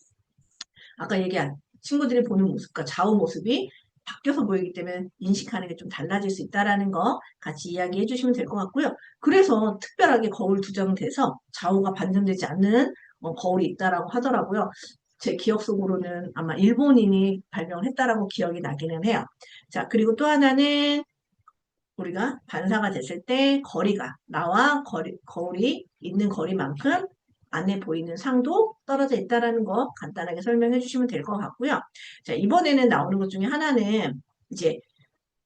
아까 얘기한 친구들이 보는 모습과 좌우 모습이 바뀌어서 보이기 때문에 인식하는 게 좀 달라질 수 있다라는 거 같이 이야기해 주시면 될 것 같고요. 그래서 특별하게 거울 두 장 돼서 좌우가 반전되지 않는 거울이 있다라고 하더라고요. 제 기억 속으로는 아마 일본인이 발명을 했다라고 기억이 나기는 해요. 자, 그리고 또 하나는 우리가 반사가 됐을 때 거리가 나와 거울이 있는 거리만큼 안에 보이는 상도 떨어져 있다라는 거 간단하게 설명해 주시면 될 것 같고요. 자, 이번에는 나오는 것 중에 하나는 이제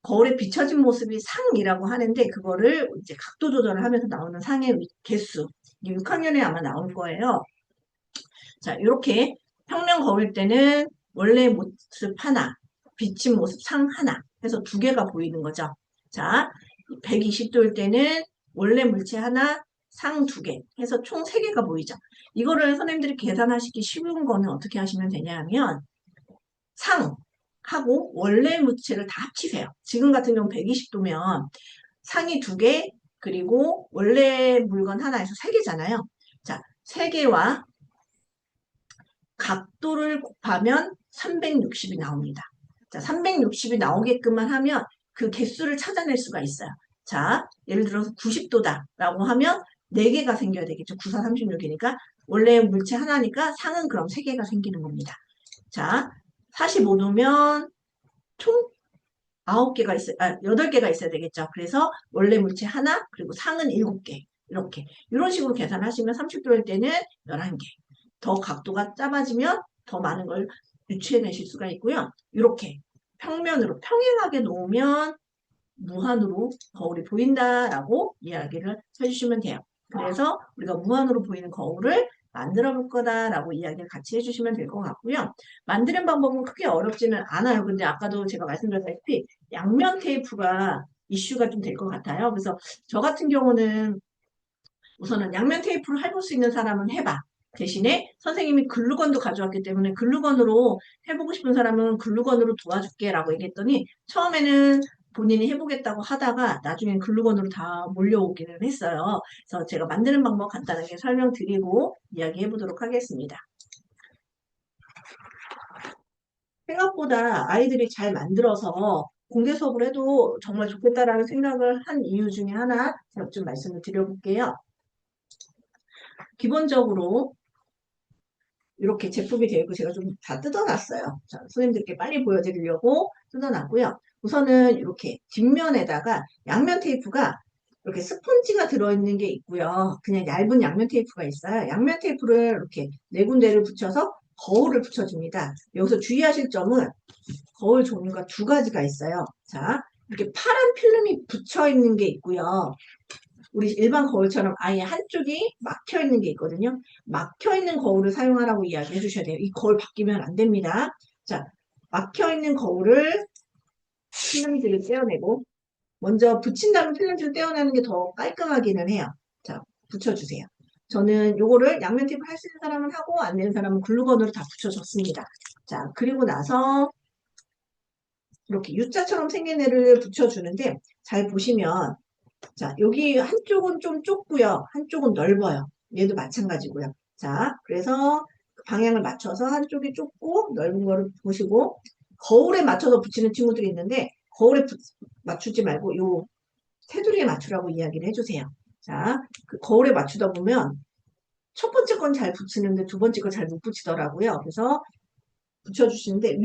거울에 비춰진 모습이 상이라고 하는데 그거를 이제 각도 조절을 하면서 나오는 상의 개수 6학년에 아마 나올 거예요. 자, 이렇게 평면 거울 때는 원래 모습 하나, 비친 모습 상 하나 해서 두 개가 보이는 거죠. 자, 120도일 때는 원래 물체 하나, 상 2개 해서 총 3개가 보이죠. 이거를 선생님들이 계산하시기 쉬운 거는 어떻게 하시면 되냐 하면 상하고 원래 물체를 다 합치세요. 지금 같은 경우 120도면 상이 2개 그리고 원래 물건 하나에서 3개잖아요. 자, 3개와 각도를 곱하면 360이 나옵니다. 자, 360이 나오게끔만 하면 그 개수를 찾아낼 수가 있어요. 자, 예를 들어서 90도다라고 하면 4개가 생겨야 되겠죠. 9, 4, 36이니까. 원래 물체 하나니까 상은 그럼 3개가 생기는 겁니다. 자, 45도면 총 9개가 있어요. 8개가 있어야 되겠죠. 그래서 원래 물체 하나, 그리고 상은 7개. 이렇게. 이런 식으로 계산하시면 30도일 때는 11개. 더 각도가 짧아지면 더 많은 걸 유추해내실 수가 있고요. 이렇게 평면으로 평행하게 놓으면 무한으로 거울이 보인다라고 이야기를 해주시면 돼요. 그래서 우리가 무한으로 보이는 거울을 만들어 볼 거다라고 이야기를 같이 해주시면 될 것 같고요. 만드는 방법은 크게 어렵지는 않아요. 근데 아까도 제가 말씀드렸다시피 양면 테이프가 이슈가 좀 될 것 같아요. 그래서 저 같은 경우는 우선은 양면 테이프를 해볼 수 있는 사람은 해봐. 대신에 선생님이 글루건도 가져왔기 때문에 글루건으로 해보고 싶은 사람은 글루건으로 도와줄게 라고 얘기했더니 처음에는 본인이 해보겠다고 하다가 나중엔 글루건으로 다 몰려오기는 했어요. 그래서 제가 만드는 방법 간단하게 설명드리고 이야기해 보도록 하겠습니다. 생각보다 아이들이 잘 만들어서 공개 수업을 해도 정말 좋겠다라는 생각을 한 이유 중에 하나 제가 좀 말씀을 드려볼게요. 기본적으로 이렇게 제품이 되어 있고 제가 좀 다 뜯어놨어요. 자, 선생님들께 빨리 보여드리려고 뜯어놨고요. 우선은 이렇게 뒷면에다가 양면 테이프가 이렇게 스펀지가 들어있는 게 있고요. 그냥 얇은 양면 테이프가 있어요. 양면 테이프를 이렇게 4군데를 붙여서 거울을 붙여줍니다. 여기서 주의하실 점은 거울 종류가 2가지가 있어요. 자, 이렇게 파란 필름이 붙여 있는 게 있고요. 우리 일반 거울처럼 아예 한쪽이 막혀 있는 게 있거든요. 막혀 있는 거울을 사용하라고 이야기해 주셔야 돼요. 이 거울 바뀌면 안 됩니다. 자, 막혀 있는 거울을 필름지를 떼어내고 먼저 붙인 다음에 필름지를 떼어내는 게 더 깔끔하기는 해요. 자, 붙여주세요. 저는 요거를 양면 테이프 할 수 있는 사람은 하고 안 되는 사람은 글루건으로 다 붙여줬습니다. 자, 그리고 나서 이렇게 U자처럼 생긴 애를 붙여주는데 잘 보시면 자, 여기 한쪽은 좀 좁고요. 한쪽은 넓어요. 얘도 마찬가지고요. 자, 그래서 방향을 맞춰서 한쪽이 좁고 넓은 거를 보시고 거울에 맞춰서 붙이는 친구들이 있는데 거울에 맞추지 말고 요 테두리에 맞추라고 이야기를 해주세요. 자, 그 거울에 맞추다 보면 첫 번째 건 잘 붙이는데 두 번째 거 잘 못 붙이더라고요. 그래서 붙여주시는데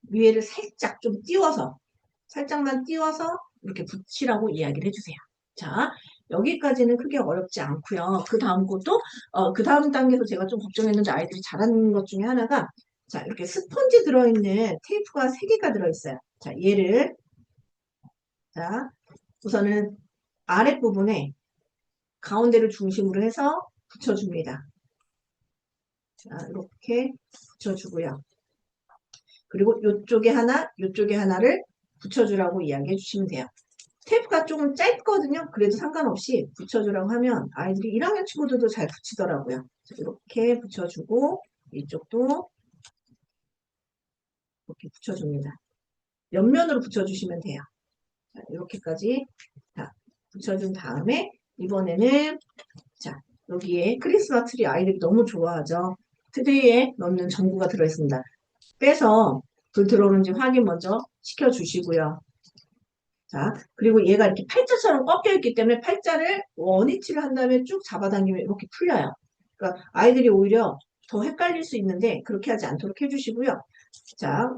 위에를 살짝 좀 띄워서 살짝만 띄워서 이렇게 붙이라고 이야기를 해주세요. 자, 여기까지는 크게 어렵지 않고요. 그 다음 것도 그 다음 단계에서 제가 좀 걱정했는데 아이들이 잘하는 것 중에 하나가 자, 이렇게 스펀지 들어있는 테이프가 3개가 들어있어요. 자, 얘를 자, 우선은 아랫부분에 가운데를 중심으로 해서 붙여줍니다. 자, 이렇게 붙여주고요. 그리고 이쪽에 하나, 이쪽에 하나를 붙여주라고 이야기해 주시면 돼요. 테이프가 조금 짧거든요. 그래도 상관없이 붙여주라고 하면 아이들이 1학년 친구들도 잘 붙이더라고요. 이렇게 붙여주고 이쪽도 이렇게 붙여줍니다. 옆면으로 붙여주시면 돼요. 자, 이렇게까지 자, 붙여준 다음에 이번에는 자 여기에 크리스마스 트리 아이들이 너무 좋아하죠. 트리에 넣는 전구가 들어있습니다. 빼서 불 들어오는지 확인 먼저 시켜주시고요. 자, 그리고 얘가 이렇게 팔자처럼 꺾여 있기 때문에 팔자를 원위치를 한 다음에 쭉 잡아당기면 이렇게 풀려요. 그러니까 아이들이 오히려 더 헷갈릴 수 있는데 그렇게 하지 않도록 해주시고요. 자,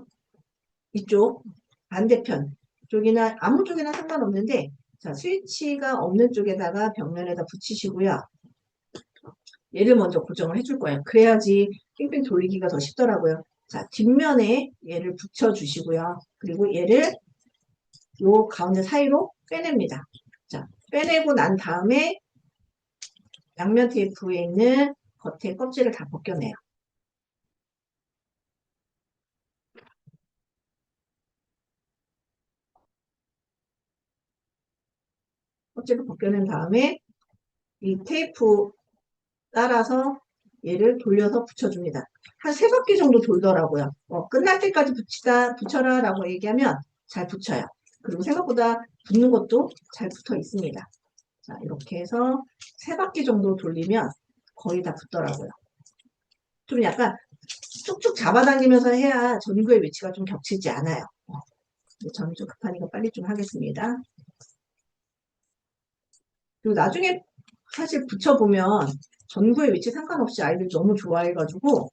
이쪽 반대편 쪽이나 아무 쪽이나 상관없는데 자, 스위치가 없는 쪽에다가 벽면에다 붙이시고요. 얘를 먼저 고정을 해줄 거예요. 그래야지 뺑뺑 돌리기가 더 쉽더라고요. 자, 뒷면에 얘를 붙여주시고요. 그리고 얘를 요 가운데 사이로 빼냅니다. 자, 빼내고 난 다음에 양면 테이프에 있는 겉에 껍질을 다 벗겨내요. 껍질을 벗겨낸 다음에 이 테이프 따라서 얘를 돌려서 붙여줍니다. 한 3바퀴 정도 돌더라고요. 끝날 때까지 붙여라 라고 얘기하면 잘 붙여요. 그리고 생각보다 붙는 것도 잘 붙어 있습니다. 자, 이렇게 해서 3바퀴 정도 돌리면 거의 다 붙더라고요. 좀 약간 쭉쭉 잡아당기면서 해야 전구의 위치가 좀 겹치지 않아요. 저는 좀 급하니까 빨리 좀 하겠습니다. 그리고 나중에 사실 붙여보면 전구의 위치 상관없이 아이들이 너무 좋아해가지고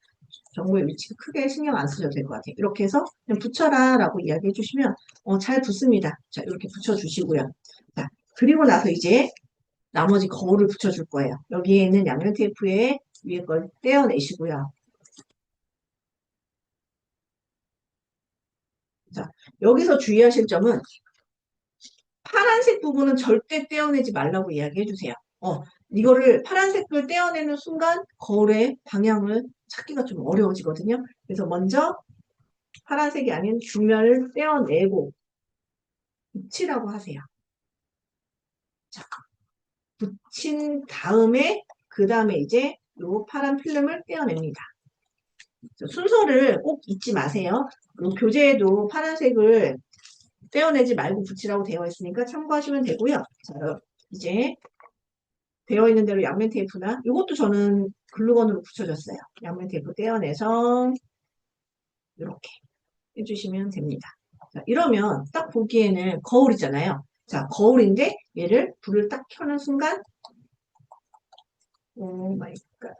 전구의 위치 크게 신경 안 쓰셔도 될 것 같아요. 이렇게 해서 그냥 붙여라 라고 이야기해 주시면 잘 붙습니다. 자, 이렇게 붙여주시고요. 자, 그리고 나서 이제 나머지 거울을 붙여줄 거예요. 여기에는 양면 테이프에 위에 걸 떼어내시고요. 자, 여기서 주의하실 점은 파란색 부분은 절대 떼어내지 말라고 이야기해 주세요. 이거를 파란색을 떼어내는 순간 거울의 방향을 찾기가 좀 어려워지거든요. 그래서 먼저 파란색이 아닌 중면을 떼어내고 붙이라고 하세요. 자, 붙인 다음에 그 다음에 이제 요 파란 필름을 떼어냅니다. 순서를 꼭 잊지 마세요. 그리고 교재에도 파란색을 떼어내지 말고 붙이라고 되어 있으니까 참고하시면 되고요. 자, 이제 되어 있는 대로 양면 테이프나 이것도 저는 글루건으로 붙여줬어요. 양면 테이프 떼어내서 이렇게 해주시면 됩니다. 자, 이러면 딱 보기에는 거울이잖아요. 자, 거울인데 얘를 불을 딱 켜는 순간 오 마이 갓.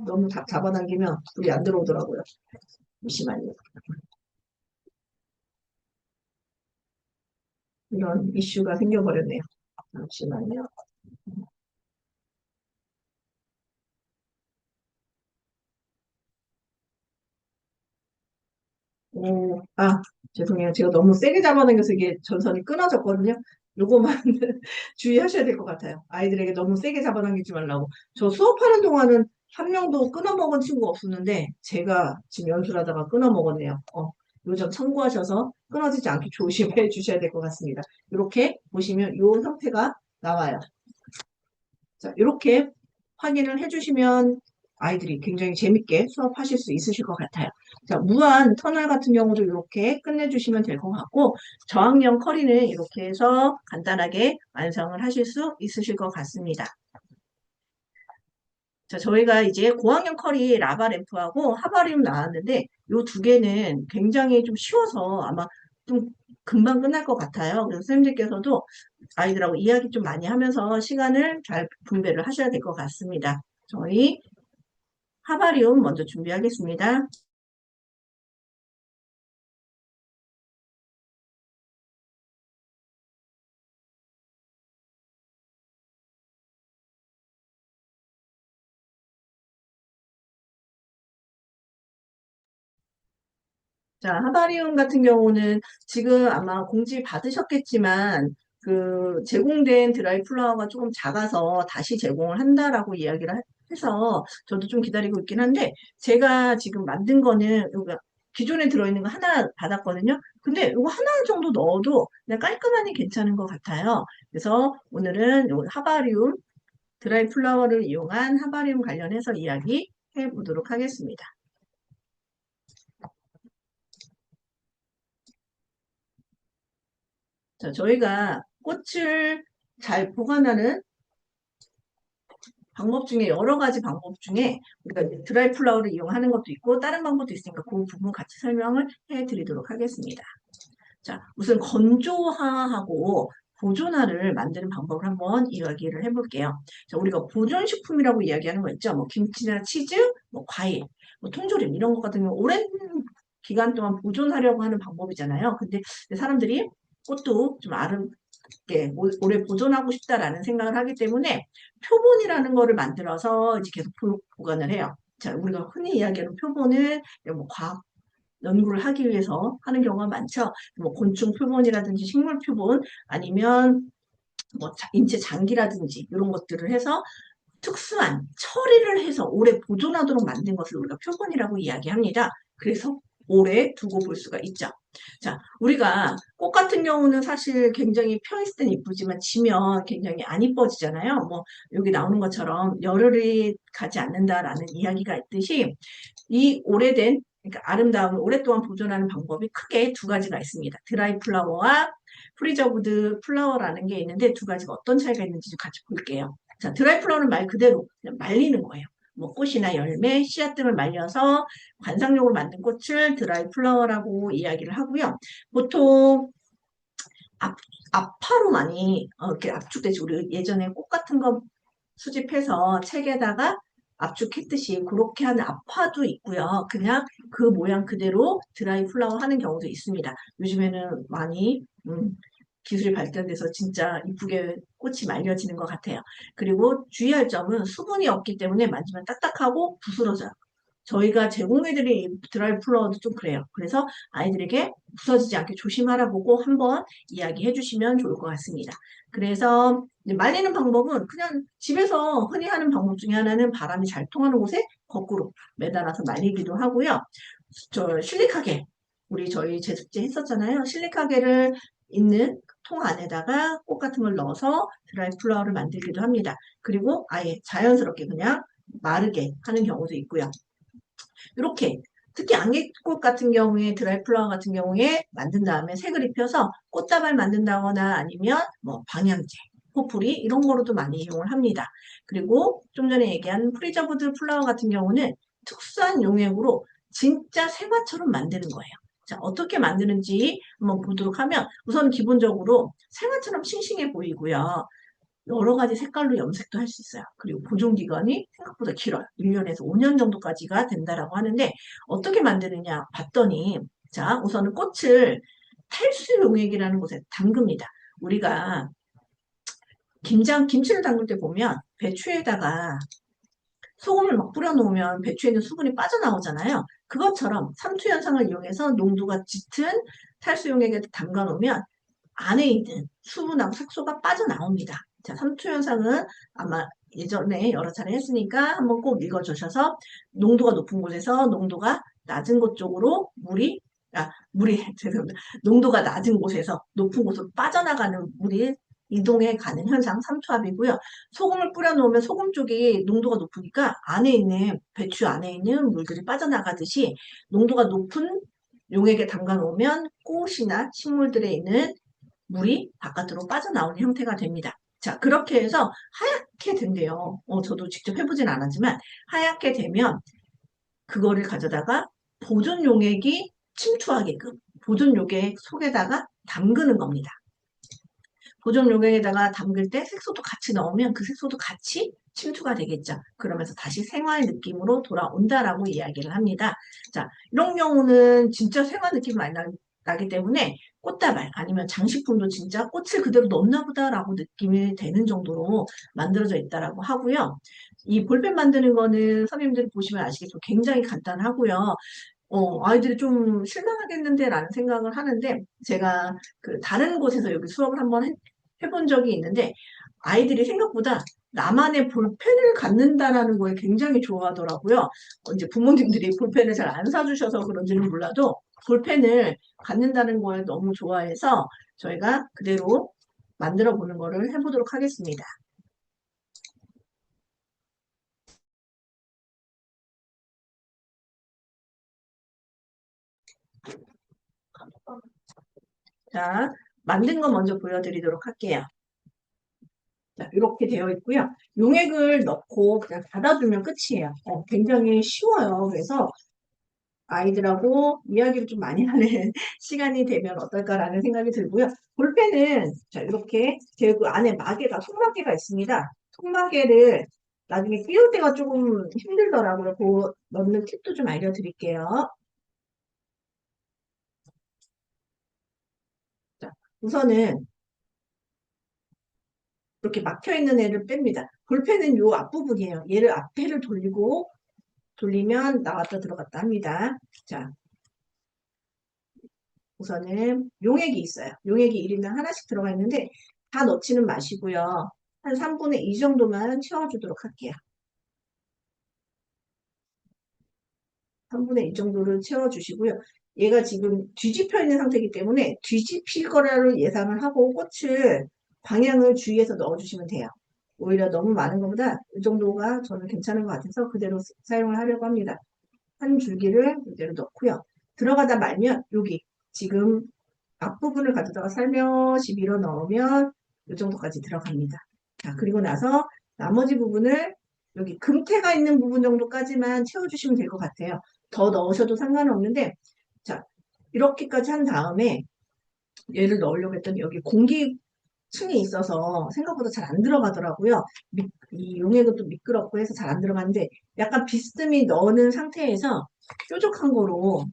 너무 잡아당기면 불이 안 들어오더라고요. 잠시만요. 이런 이슈가 생겨버렸네요. 잠시만요. 죄송해요. 제가 너무 세게 잡아당겨서 이게 전선이 끊어졌거든요. 요거만 주의하셔야 될 것 같아요. 아이들에게 너무 세게 잡아당기지 말라고. 저 수업하는 동안은 한 명도 끊어먹은 친구가 없었는데 제가 지금 연출하다가 끊어먹었네요. 요점 참고하셔서 끊어지지 않게 조심해 주셔야 될 것 같습니다. 이렇게 보시면 이 형태가 나와요. 자, 이렇게 확인을 해주시면 아이들이 굉장히 재밌게 수업하실 수 있으실 것 같아요. 자, 무한 터널 같은 경우도 이렇게 끝내주시면 될 것 같고 저항용 커리는 이렇게 해서 간단하게 완성을 하실 수 있으실 것 같습니다. 자, 저희가 이제 고학년 커리 라바 램프하고 하바리움 나왔는데 이 두 개는 굉장히 좀 쉬워서 아마 좀 금방 끝날 것 같아요. 그래서 선생님들께서도 아이들하고 이야기 좀 많이 하면서 시간을 잘 분배를 하셔야 될 것 같습니다. 저희 하바리움 먼저 준비하겠습니다. 자, 하바리움 같은 경우는 지금 아마 공지 받으셨겠지만 그 제공된 드라이 플라워가 조금 작아서 다시 제공을 한다라고 이야기를 해서 저도 좀 기다리고 있긴 한데 제가 지금 만든 거는 여기 기존에 들어있는 거 하나 받았거든요. 근데 이거 하나 정도 넣어도 그냥 깔끔하니 괜찮은 것 같아요. 그래서 오늘은 요 하바리움 드라이 플라워를 이용한 하바리움 관련해서 이야기 해보도록 하겠습니다. 자, 저희가 꽃을 잘 보관하는 방법 중에 여러 가지 방법 중에 우리가 이제 드라이 플라워를 이용하는 것도 있고 다른 방법도 있으니까 그 부분 같이 설명을 해드리도록 하겠습니다. 자, 우선 건조화하고 보존화를 만드는 방법을 한번 이야기를 해볼게요. 자, 우리가 보존식품이라고 이야기하는 거 있죠. 뭐 김치나 치즈, 뭐 과일, 뭐 통조림 이런 것 같은 경우 오랜 기간 동안 보존하려고 하는 방법이잖아요. 근데 사람들이 꽃도 좀 아름답게 오래 보존하고 싶다라는 생각을 하기 때문에 표본이라는 거를 만들어서 이제 계속 보관을 해요. 자, 우리가 흔히 이야기하는 표본은 뭐 과학 연구를 하기 위해서 하는 경우가 많죠. 뭐 곤충 표본이라든지 식물 표본 아니면 뭐 인체 장기라든지 이런 것들을 해서 특수한 처리를 해서 오래 보존하도록 만든 것을 우리가 표본이라고 이야기합니다. 그래서 오래 두고 볼 수가 있죠. 자, 우리가 꽃 같은 경우는 사실 굉장히 펴 있을 땐 이쁘지만 지면 굉장히 안 이뻐지잖아요. 뭐 여기 나오는 것처럼 열흘이 가지 않는다라는 이야기가 있듯이 이 오래된 그러니까 아름다움을 오랫동안 보존하는 방법이 크게 두 가지가 있습니다. 드라이 플라워와 프리저브드 플라워라는 게 있는데 두 가지가 어떤 차이가 있는지 좀 같이 볼게요. 자, 드라이 플라워는 말 그대로 그냥 말리는 거예요. 뭐 꽃이나 열매, 씨앗 등을 말려서 관상용으로 만든 꽃을 드라이 플라워라고 이야기를 하고요. 보통 앞, 앞화로 많이 이렇게 압축되지. 우리 예전에 꽃 같은 거 수집해서 책에다가 압축했듯이 그렇게 하는 압화도 있고요. 그냥 그 모양 그대로 드라이 플라워 하는 경우도 있습니다. 요즘에는 많이 기술이 발전돼서 진짜 이쁘게 꽃이 말려지는 것 같아요. 그리고 주의할 점은 수분이 없기 때문에 만지면 딱딱하고 부스러져요. 저희가 제공해드린 드라이 플라워도 좀 그래요. 그래서 아이들에게 부서지지 않게 조심하라고 꼭 한번 이야기해 주시면 좋을 것 같습니다. 그래서 말리는 방법은 그냥 집에서 흔히 하는 방법 중에 하나는 바람이 잘 통하는 곳에 거꾸로 매달아서 말리기도 하고요. 저 실리카게 우리 저희 제습제 했었잖아요. 실리카게를 있는 통 안에다가 꽃 같은 걸 넣어서 드라이 플라워를 만들기도 합니다. 그리고 아예 자연스럽게 그냥 마르게 하는 경우도 있고요. 이렇게 특히 안개꽃 같은 경우에 드라이 플라워 같은 경우에 만든 다음에 색을 입혀서 꽃다발 만든다거나 아니면 뭐 방향제, 포풀이 이런 거로도 많이 이용을 합니다. 그리고 좀 전에 얘기한 프리저브드 플라워 같은 경우는 특수한 용액으로 진짜 생화처럼 만드는 거예요. 자, 어떻게 만드는지 한번 보도록 하면 우선 기본적으로 생화처럼 싱싱해 보이고요. 여러 가지 색깔로 염색도 할 수 있어요. 그리고 보존 기간이 생각보다 길어요. 1년에서 5년 정도까지가 된다라고 하는데 어떻게 만드느냐 봤더니 자, 우선은 꽃을 탈수 용액이라는 곳에 담급니다. 우리가 김치를 담글 때 보면 배추에다가 소금을 막 뿌려놓으면 배추에 있는 수분이 빠져나오잖아요. 그것처럼 삼투 현상을 이용해서 농도가 짙은 탈수 용액에 담가 놓으면 안에 있는 수분하고 색소가 빠져나옵니다. 자, 삼투 현상은 아마 예전에 여러 차례 했으니까 한번 꼭 읽어주셔서 농도가 높은 곳에서 농도가 낮은 곳 쪽으로 물이 죄송합니다. 농도가 낮은 곳에서 높은 곳으로 빠져나가는 물이 이동해 가는 현상 삼투압이고요. 소금을 뿌려 놓으면 소금 쪽이 농도가 높으니까 안에 있는 배추 안에 있는 물들이 빠져나가듯이 농도가 높은 용액에 담가 놓으면 꽃이나 식물들에 있는 물이 바깥으로 빠져나오는 형태가 됩니다. 자, 그렇게 해서 하얗게 된대요. 저도 직접 해보진 않았지만 하얗게 되면 그거를 가져다가 보존 용액이 침투하게끔 보존 용액 속에다가 담그는 겁니다. 보존 용액에다가 담글 때 색소도 같이 넣으면 그 색소도 같이 침투가 되겠죠. 그러면서 다시 생활 느낌으로 돌아온다라고 이야기를 합니다. 자, 이런 경우는 진짜 생활 느낌이 많이 나기 때문에 꽃다발 아니면 장식품도 진짜 꽃을 그대로 넣나 보다라고 느낌이 되는 정도로 만들어져 있다라고 하고요. 이 볼펜 만드는 거는 선생님들이 보시면 아시겠지만 굉장히 간단하고요. 아이들이 좀 실망하겠는데 라는 생각을 하는데 제가 그 다른 곳에서 여기 수업을 한번 해본 적이 있는데 아이들이 생각보다 나만의 볼펜을 갖는다라는 거에 굉장히 좋아하더라고요. 이제 부모님들이 볼펜을 잘 안 사주셔서 그런지는 몰라도 볼펜을 갖는다는 거에 너무 좋아해서 저희가 그대로 만들어 보는 거를 해보도록 하겠습니다. 자, 만든 거 먼저 보여드리도록 할게요. 자, 이렇게 되어 있고요. 용액을 넣고 그냥 닫아주면 끝이에요. 굉장히 쉬워요. 그래서 아이들하고 이야기를 좀 많이 하는 시간이 되면 어떨까라는 생각이 들고요. 볼펜은 자, 이렇게 그 안에 마개가, 속마개가 있습니다. 속마개를 나중에 끼울 때가 조금 힘들더라고요. 그 넣는 팁도 좀 알려드릴게요. 자, 우선은 이렇게 막혀있는 애를 뺍니다. 볼펜은 요 앞부분이에요. 얘를 앞에를 돌리면 나왔다 들어갔다 합니다. 자, 우선은 용액이 있어요. 용액이 1인당 하나씩 들어가 있는데 다 넣지는 마시고요. 한 3분의 2 정도만 채워주도록 할게요. 3분의 1 정도를 채워주시고요. 얘가 지금 뒤집혀 있는 상태이기 때문에 뒤집힐 거라를 예상을 하고 꽃을 방향을 주의해서 넣어주시면 돼요. 오히려 너무 많은 것보다 이 정도가 저는 괜찮은 것 같아서 그대로 사용을 하려고 합니다. 한 줄기를 이대로 넣고요. 들어가다 말면 여기 지금 앞부분을 가져다가 살며시 밀어 넣으면 이 정도까지 들어갑니다. 자, 그리고 나서 나머지 부분을 여기 금태가 있는 부분 정도까지만 채워주시면 될 것 같아요. 더 넣으셔도 상관없는데, 자, 이렇게까지 한 다음에 얘를 넣으려고 했더니 여기 공기층이 있어서 생각보다 잘 안 들어가더라고요. 이 용액은 또 미끄럽고 해서 잘 안 들어가는데 약간 비스듬히 넣는 상태에서 뾰족한 거로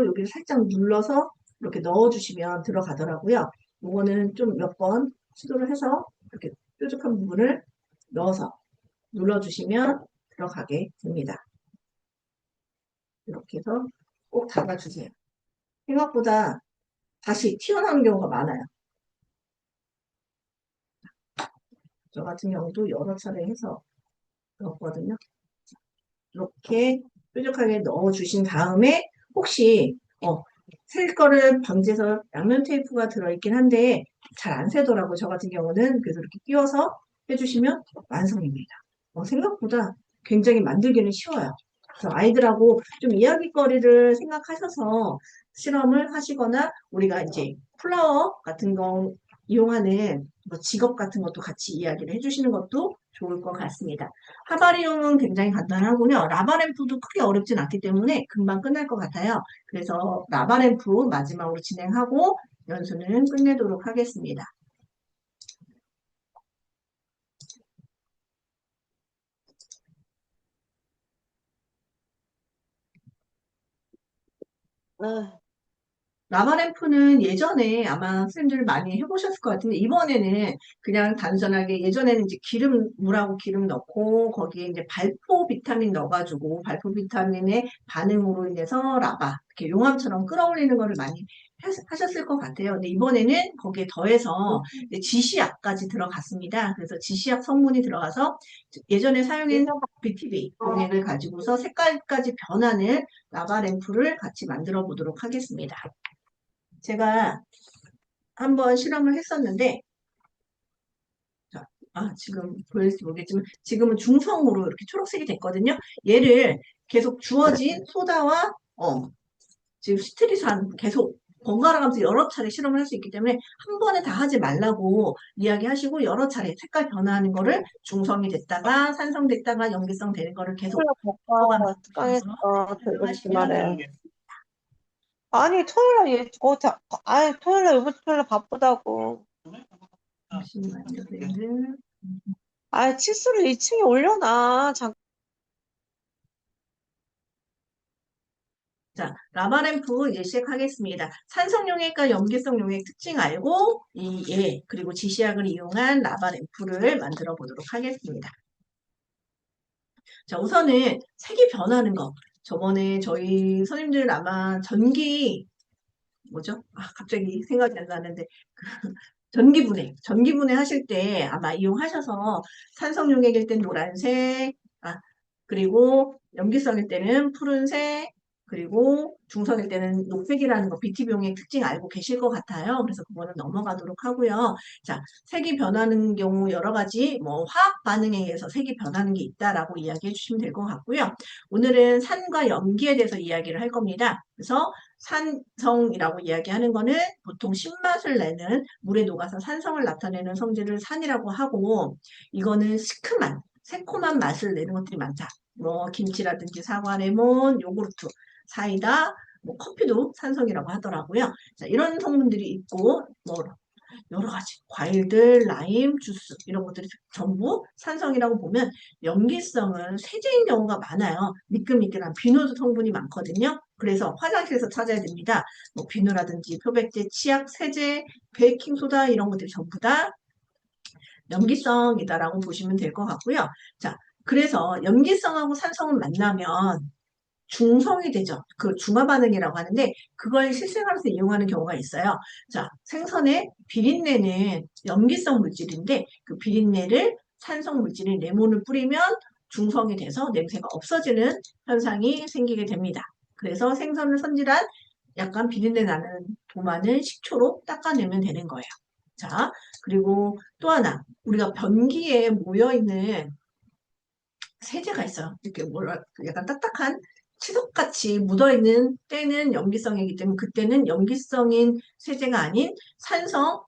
여기를 살짝 눌러서 이렇게 넣어주시면 들어가더라고요. 이거는 좀 몇 번 시도를 해서 이렇게 뾰족한 부분을 넣어서 눌러주시면 들어가게 됩니다. 이렇게 해서 꼭 닫아주세요. 생각보다 다시 튀어나오는 경우가 많아요. 저 같은 경우도 여러 차례 해서 넣었거든요. 이렇게 뾰족하게 넣어주신 다음에 혹시 셀 거를 방지해서 양면 테이프가 들어있긴 한데 잘 안 새더라고요. 저 같은 경우는 그래서 이렇게 끼워서 해주시면 완성입니다. 생각보다 굉장히 만들기는 쉬워요. 그래서 아이들하고 좀 이야기거리를 생각하셔서 실험을 하시거나 우리가 이제 플라워 같은 거 이용하는 뭐 직업 같은 것도 같이 이야기를 해주시는 것도 좋을 것 같습니다. 하바리움은 굉장히 간단하고요. 라바램프도 크게 어렵진 않기 때문에 금방 끝날 것 같아요. 그래서 라바램프 마지막으로 진행하고 연수는 끝내도록 하겠습니다. 라바램프는 예전에 아마 선생님들 많이 해보셨을 것 같은데 이번에는 그냥 단순하게 예전에는 이제 물하고 기름 넣고 거기에 이제 발포 비타민 넣어가지고 발포 비타민의 반응으로 인해서 라바 이렇게 용암처럼 끌어올리는 거를 많이 하셨을 것 같아요. 근데 이번에는 거기에 더해서 지시약까지 들어갔습니다. 그래서 지시약 성분이 들어가서 예전에 사용한 BTB 용액을 가지고서 색깔까지 변하는 라바램프를 같이 만들어 보도록 하겠습니다. 제가 한번 실험을 했었는데, 자, 지금 보일지 모르겠지만, 지금은 중성으로 이렇게 초록색이 됐거든요. 얘를 계속 주어진 소다와, 지금 시트리산 계속 번갈아 가면서 여러 차례 실험을 할 수 있기 때문에 한 번에 다 하지 말라고 이야기하시고 여러 차례 색깔 변화하는 거를 중성이 됐다가 산성됐다가 염기성 되는 거를 계속 습관했어. 되게 하시면 아니, 토요일날 토요일날, 이번 주 토요일날 바쁘다고. 잠시만요, 선생님들. 치수를 2층에 올려놔. 자, 라바램프 이제 시작하겠습니다. 산성용액과 염기성 용액 특징 알고 그리고 지시약을 이용한 라바램프를 만들어 보도록 하겠습니다. 자, 우선은 색이 변하는 거. 저번에 저희 선생님들 아마 뭐죠? 갑자기 생각이 안 나는데 전기분해 하실 때 아마 이용하셔서 산성용액일 땐 노란색, 그리고 염기성일 때는 푸른색, 그리고 중성일 때는 녹색이라는 거 BTB용의 특징 알고 계실 것 같아요. 그래서 그거는 넘어가도록 하고요. 자, 색이 변하는 경우 여러 가지 화학 반응에 의해서 색이 변하는 게 있다라고 이야기해 주시면 될 것 같고요. 오늘은 산과 염기에 대해서 이야기를 할 겁니다. 그래서 산성이라고 이야기하는 거는 보통 신맛을 내는 물에 녹아서 산성을 나타내는 성질을 산이라고 하고 이거는 시큼한 새콤한 맛을 내는 것들이 많다. 김치라든지 사과, 레몬, 요구르트, 사이다, 커피도 산성이라고 하더라고요. 자, 이런 성분들이 있고 여러 가지 과일들, 라임, 주스 이런 것들이 전부 산성이라고 보면 염기성은 세제인 경우가 많아요. 미끌미끌한 비누 성분이 많거든요. 그래서 화장실에서 찾아야 됩니다. 비누라든지 표백제, 치약, 세제, 베이킹소다 이런 것들이 전부 다 염기성이다라고 보시면 될 것 같고요. 자, 그래서 염기성하고 산성을 만나면 중성이 되죠. 그 중화 반응이라고 하는데 그걸 실생활에서 이용하는 경우가 있어요. 자, 생선의 비린내는 염기성 물질인데 그 비린내를 산성 물질인 레몬을 뿌리면 중성이 돼서 냄새가 없어지는 현상이 생기게 됩니다. 그래서 생선을 손질한 약간 비린내 나는 도마는 식초로 닦아내면 되는 거예요. 자, 그리고 또 하나, 우리가 변기에 모여있는 세제가 있어요. 이렇게 뭐라, 약간 딱딱한 치석같이 묻어있는 때는 염기성이기 때문에 그때는 염기성인 세제가 아닌 산성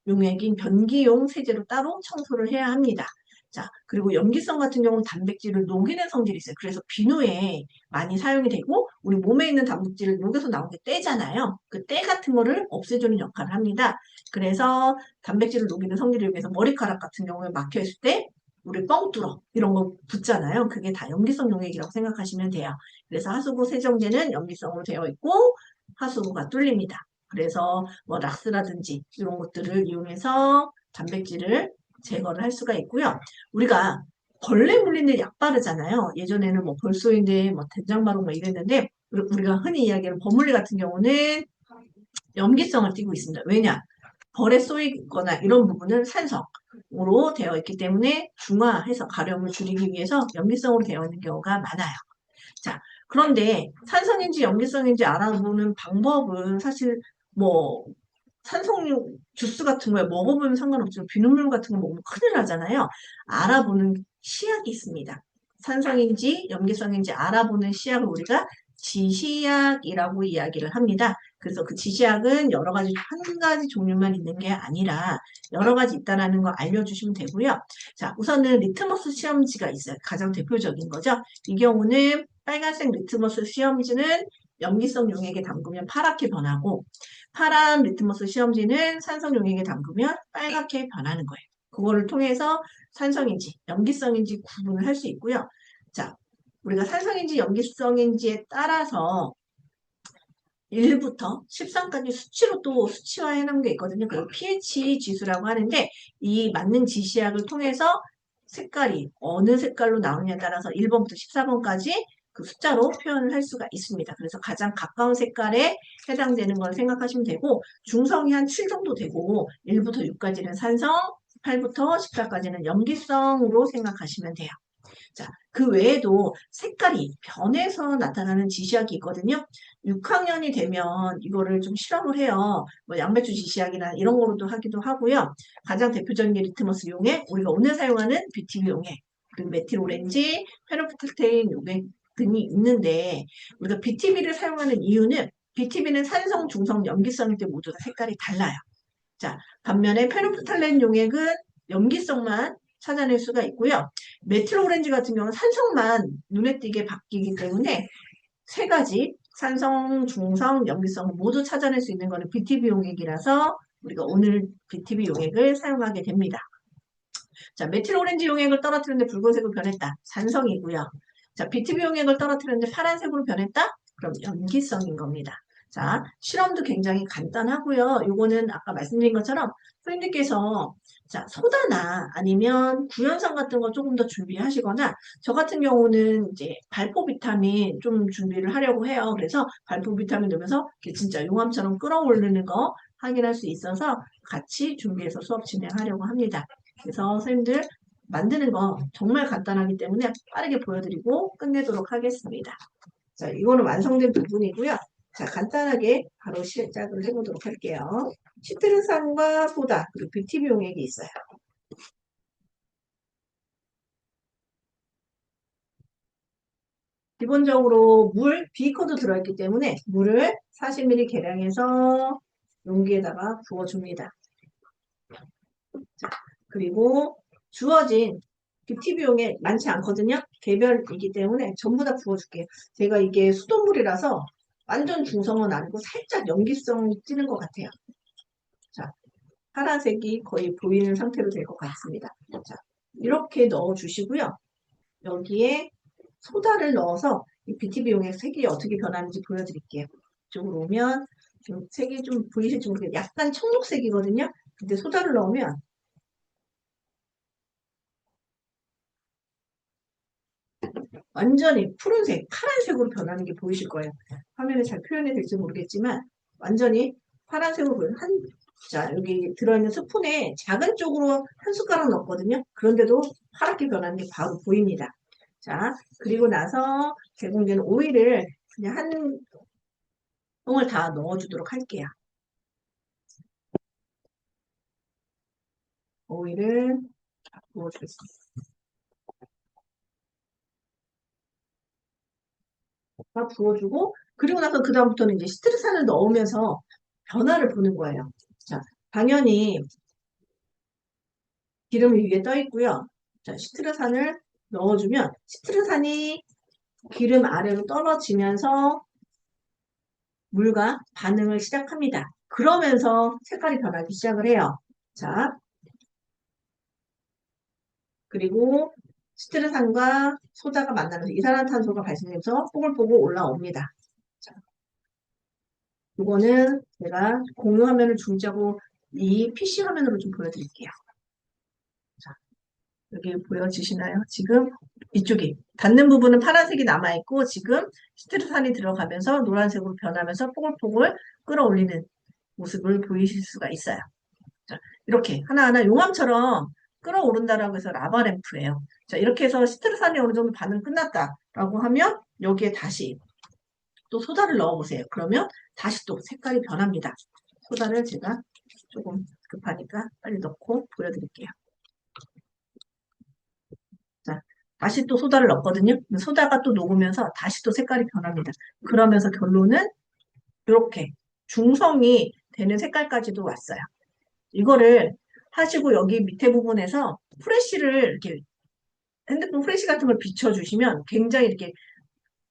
용액인 변기용 세제로 따로 청소를 해야 합니다. 자, 그리고 염기성 같은 경우는 단백질을 녹이는 성질이 있어요. 그래서 비누에 많이 사용이 되고 우리 몸에 있는 단백질을 녹여서 나온 게 때잖아요. 그 때 같은 거를 없애주는 역할을 합니다. 그래서 단백질을 녹이는 성질을 위해서 머리카락 같은 경우에 막혀있을 때 우리 뻥 뚫어 이런 거 붙잖아요. 그게 다 염기성 용액이라고 생각하시면 돼요. 그래서 하수구 세정제는 염기성으로 되어 있고 하수구가 뚫립니다. 그래서 뭐 락스라든지 이런 것들을 이용해서 단백질을 제거를 할 수가 있고요. 우리가 벌레 물리는 약 바르잖아요. 예전에는 뭐 벌소인데 뭐 된장 바르고 뭐 이랬는데 우리가 흔히 이야기하는 버물리 같은 경우는 염기성을 띠고 있습니다. 왜냐? 벌에 쏘이거나 이런 부분은 산성으로 되어 있기 때문에 중화해서 가려움을 줄이기 위해서 염기성으로 되어 있는 경우가 많아요. 자, 그런데 산성인지 염기성인지 알아보는 방법은 사실 뭐 산성류 주스 같은 거에 먹어보면 상관없지만 비눗물 같은 거 먹으면 큰일 나잖아요. 알아보는 시약이 있습니다. 산성인지 염기성인지 알아보는 시약을 우리가 지시약이라고 이야기를 합니다. 그래서 그 지시약은 여러 가지, 한 가지 종류만 있는 게 아니라 여러 가지 있다라는 거 알려주시면 되고요. 자, 우선은 리트머스 시험지가 있어요. 가장 대표적인 거죠. 이 경우는 빨간색 리트머스 시험지는 염기성 용액에 담그면 파랗게 변하고 파란 리트머스 시험지는 산성 용액에 담그면 빨갛게 변하는 거예요. 그거를 통해서 산성인지 염기성인지 구분을 할 수 있고요. 자, 우리가 산성인지 염기성인지에 따라서 1부터 13까지 수치로 또 수치화해 놓은 게 있거든요. 그 pH 지수라고 하는데 이 맞는 지시약을 통해서 색깔이 어느 색깔로 나오냐에 따라서 1번부터 14번까지 그 숫자로 표현을 할 수가 있습니다. 그래서 가장 가까운 색깔에 해당되는 걸 생각하시면 되고 중성이 한 7 정도 되고 1부터 6까지는 산성, 8부터 14까지는 염기성으로 생각하시면 돼요. 자, 그 외에도 색깔이 변해서 나타나는 지시약이 있거든요. 6학년이 되면 이거를 좀 실험을 해요. 뭐 양배추 지시약이나 이런 거로도 하기도 하고요. 가장 대표적인 게 리트머스 용액, 우리가 오늘 사용하는 BTB 용액, 그리고 메틸 오렌지, 페노프탈테인 용액 등이 있는데 우리가 BTB를 사용하는 이유는 BTB는 산성, 중성, 염기성일 때 모두 다 색깔이 달라요. 자, 반면에 페노프탈렌 용액은 염기성만 찾아낼 수가 있고요. 메틸 오렌지 같은 경우는 산성만 눈에 띄게 바뀌기 때문에 세 가지 산성, 중성, 염기성을 모두 찾아낼 수 있는 것은 BTB 용액이라서 우리가 오늘 BTB 용액을 사용하게 됩니다. 자, 메틸 오렌지 용액을 떨어뜨렸는데 붉은색으로 변했다. 산성이고요. 자, BTB 용액을 떨어뜨렸는데 파란색으로 변했다? 그럼 염기성인 겁니다. 자, 실험도 굉장히 간단하고요. 요거는 아까 말씀드린 것처럼 선생님께서 자, 소다나 아니면 구연산 같은 거 조금 더 준비하시거나 저 같은 경우는 이제 발포 비타민 좀 준비를 하려고 해요. 그래서 발포 비타민 넣으면서 진짜 용암처럼 끌어올리는 거 확인할 수 있어서 같이 준비해서 수업 진행하려고 합니다. 그래서 선생님들 만드는 거 정말 간단하기 때문에 빠르게 보여드리고 끝내도록 하겠습니다. 자, 이거는 완성된 부분이고요. 자, 간단하게 바로 시작을 해보도록 할게요. 시트르산과 소다, 그리고 BTB 용액이 있어요. 기본적으로 물, 비커도 들어있기 때문에 물을 40ml 계량해서 용기에다가 부어줍니다. 자, 그리고 주어진 BTB 용액 많지 않거든요. 개별이기 때문에 전부 다 부어줄게요. 제가 이게 수돗물이라서 완전 중성은 아니고 살짝 염기성이 찌는 것 같아요. 자, 파란색이 거의 보이는 상태로 될 것 같습니다. 자, 이렇게 넣어주시고요. 여기에 소다를 넣어서 이 BTB 용액 색이 어떻게 변하는지 보여드릴게요. 이쪽으로 오면 지금 색이 좀 보이실지 모르겠는데 약간 청록색이거든요. 근데 소다를 넣으면 완전히 푸른색, 파란색으로 변하는 게 보이실 거예요. 화면에 잘 표현이 될지 모르겠지만 완전히 파란색으로 보여요. 자, 여기 들어있는 스푼에 작은 쪽으로 한 숟가락 넣었거든요. 그런데도 파랗게 변하는 게 바로 보입니다. 자, 그리고 나서 제공된 오일을 그냥 한 통을 다 넣어주도록 할게요. 오일을 부어주겠습니다. 다 부어주고, 그리고 나서 그다음부터는 이제 시트르산을 넣으면서 변화를 보는 거예요. 자, 당연히 기름이 위에 떠 있고요. 자, 시트르산을 넣어주면 시트르산이 기름 아래로 떨어지면서 물과 반응을 시작합니다. 그러면서 색깔이 변하기 시작을 해요. 자, 그리고 시트르산과 소다가 만나면서 이산화탄소가 발생해서 뽀글뽀글 올라옵니다. 자, 이거는 제가 공유 화면을 중지하고 이 PC 화면으로 좀 보여드릴게요. 자, 여기 보여지시나요? 지금 이쪽이 닿는 부분은 파란색이 남아있고 지금 시트르산이 들어가면서 노란색으로 변하면서 뽀글뽀글 끌어올리는 모습을 보이실 수가 있어요. 자, 이렇게 하나하나 용암처럼 끌어오른다라고 해서 라바 램프예요. 자, 이렇게 해서 시트르산이 어느 정도 반응 끝났다라고 하면 여기에 다시 또 소다를 넣어보세요. 그러면 다시 또 색깔이 변합니다. 소다를 제가 조금 급하니까 빨리 넣고 보여드릴게요. 자, 다시 또 소다를 넣었거든요. 소다가 또 녹으면서 다시 또 색깔이 변합니다. 그러면서 결론은 이렇게 중성이 되는 색깔까지도 왔어요. 이거를 하시고 여기 밑에 부분에서 프레쉬를 이렇게 핸드폰 프레쉬 같은 걸 비춰주시면 굉장히 이렇게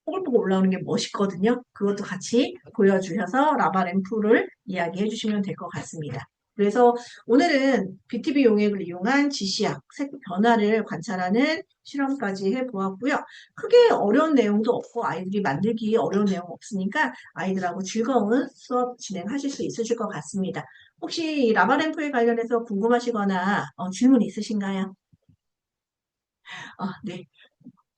뽀글뽀글 올라오는 게 멋있거든요. 그것도 같이 보여주셔서 라바 램프를 이야기해 주시면 될 것 같습니다. 그래서 오늘은 BTB 용액을 이용한 지시약, 색 변화를 관찰하는 실험까지 해보았고요. 크게 어려운 내용도 없고 아이들이 만들기 어려운 내용 없으니까 아이들하고 즐거운 수업 진행하실 수 있으실 것 같습니다. 혹시 이 라바 램프에 관련해서 궁금하시거나 질문 있으신가요? 네.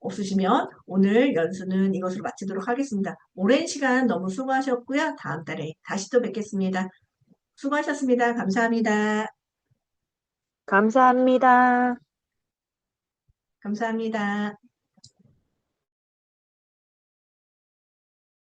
없으시면 오늘 연수는 이것으로 마치도록 하겠습니다. 오랜 시간 너무 수고하셨고요. 다음 달에 다시 또 뵙겠습니다. 수고하셨습니다. 감사합니다. 감사합니다. 감사합니다.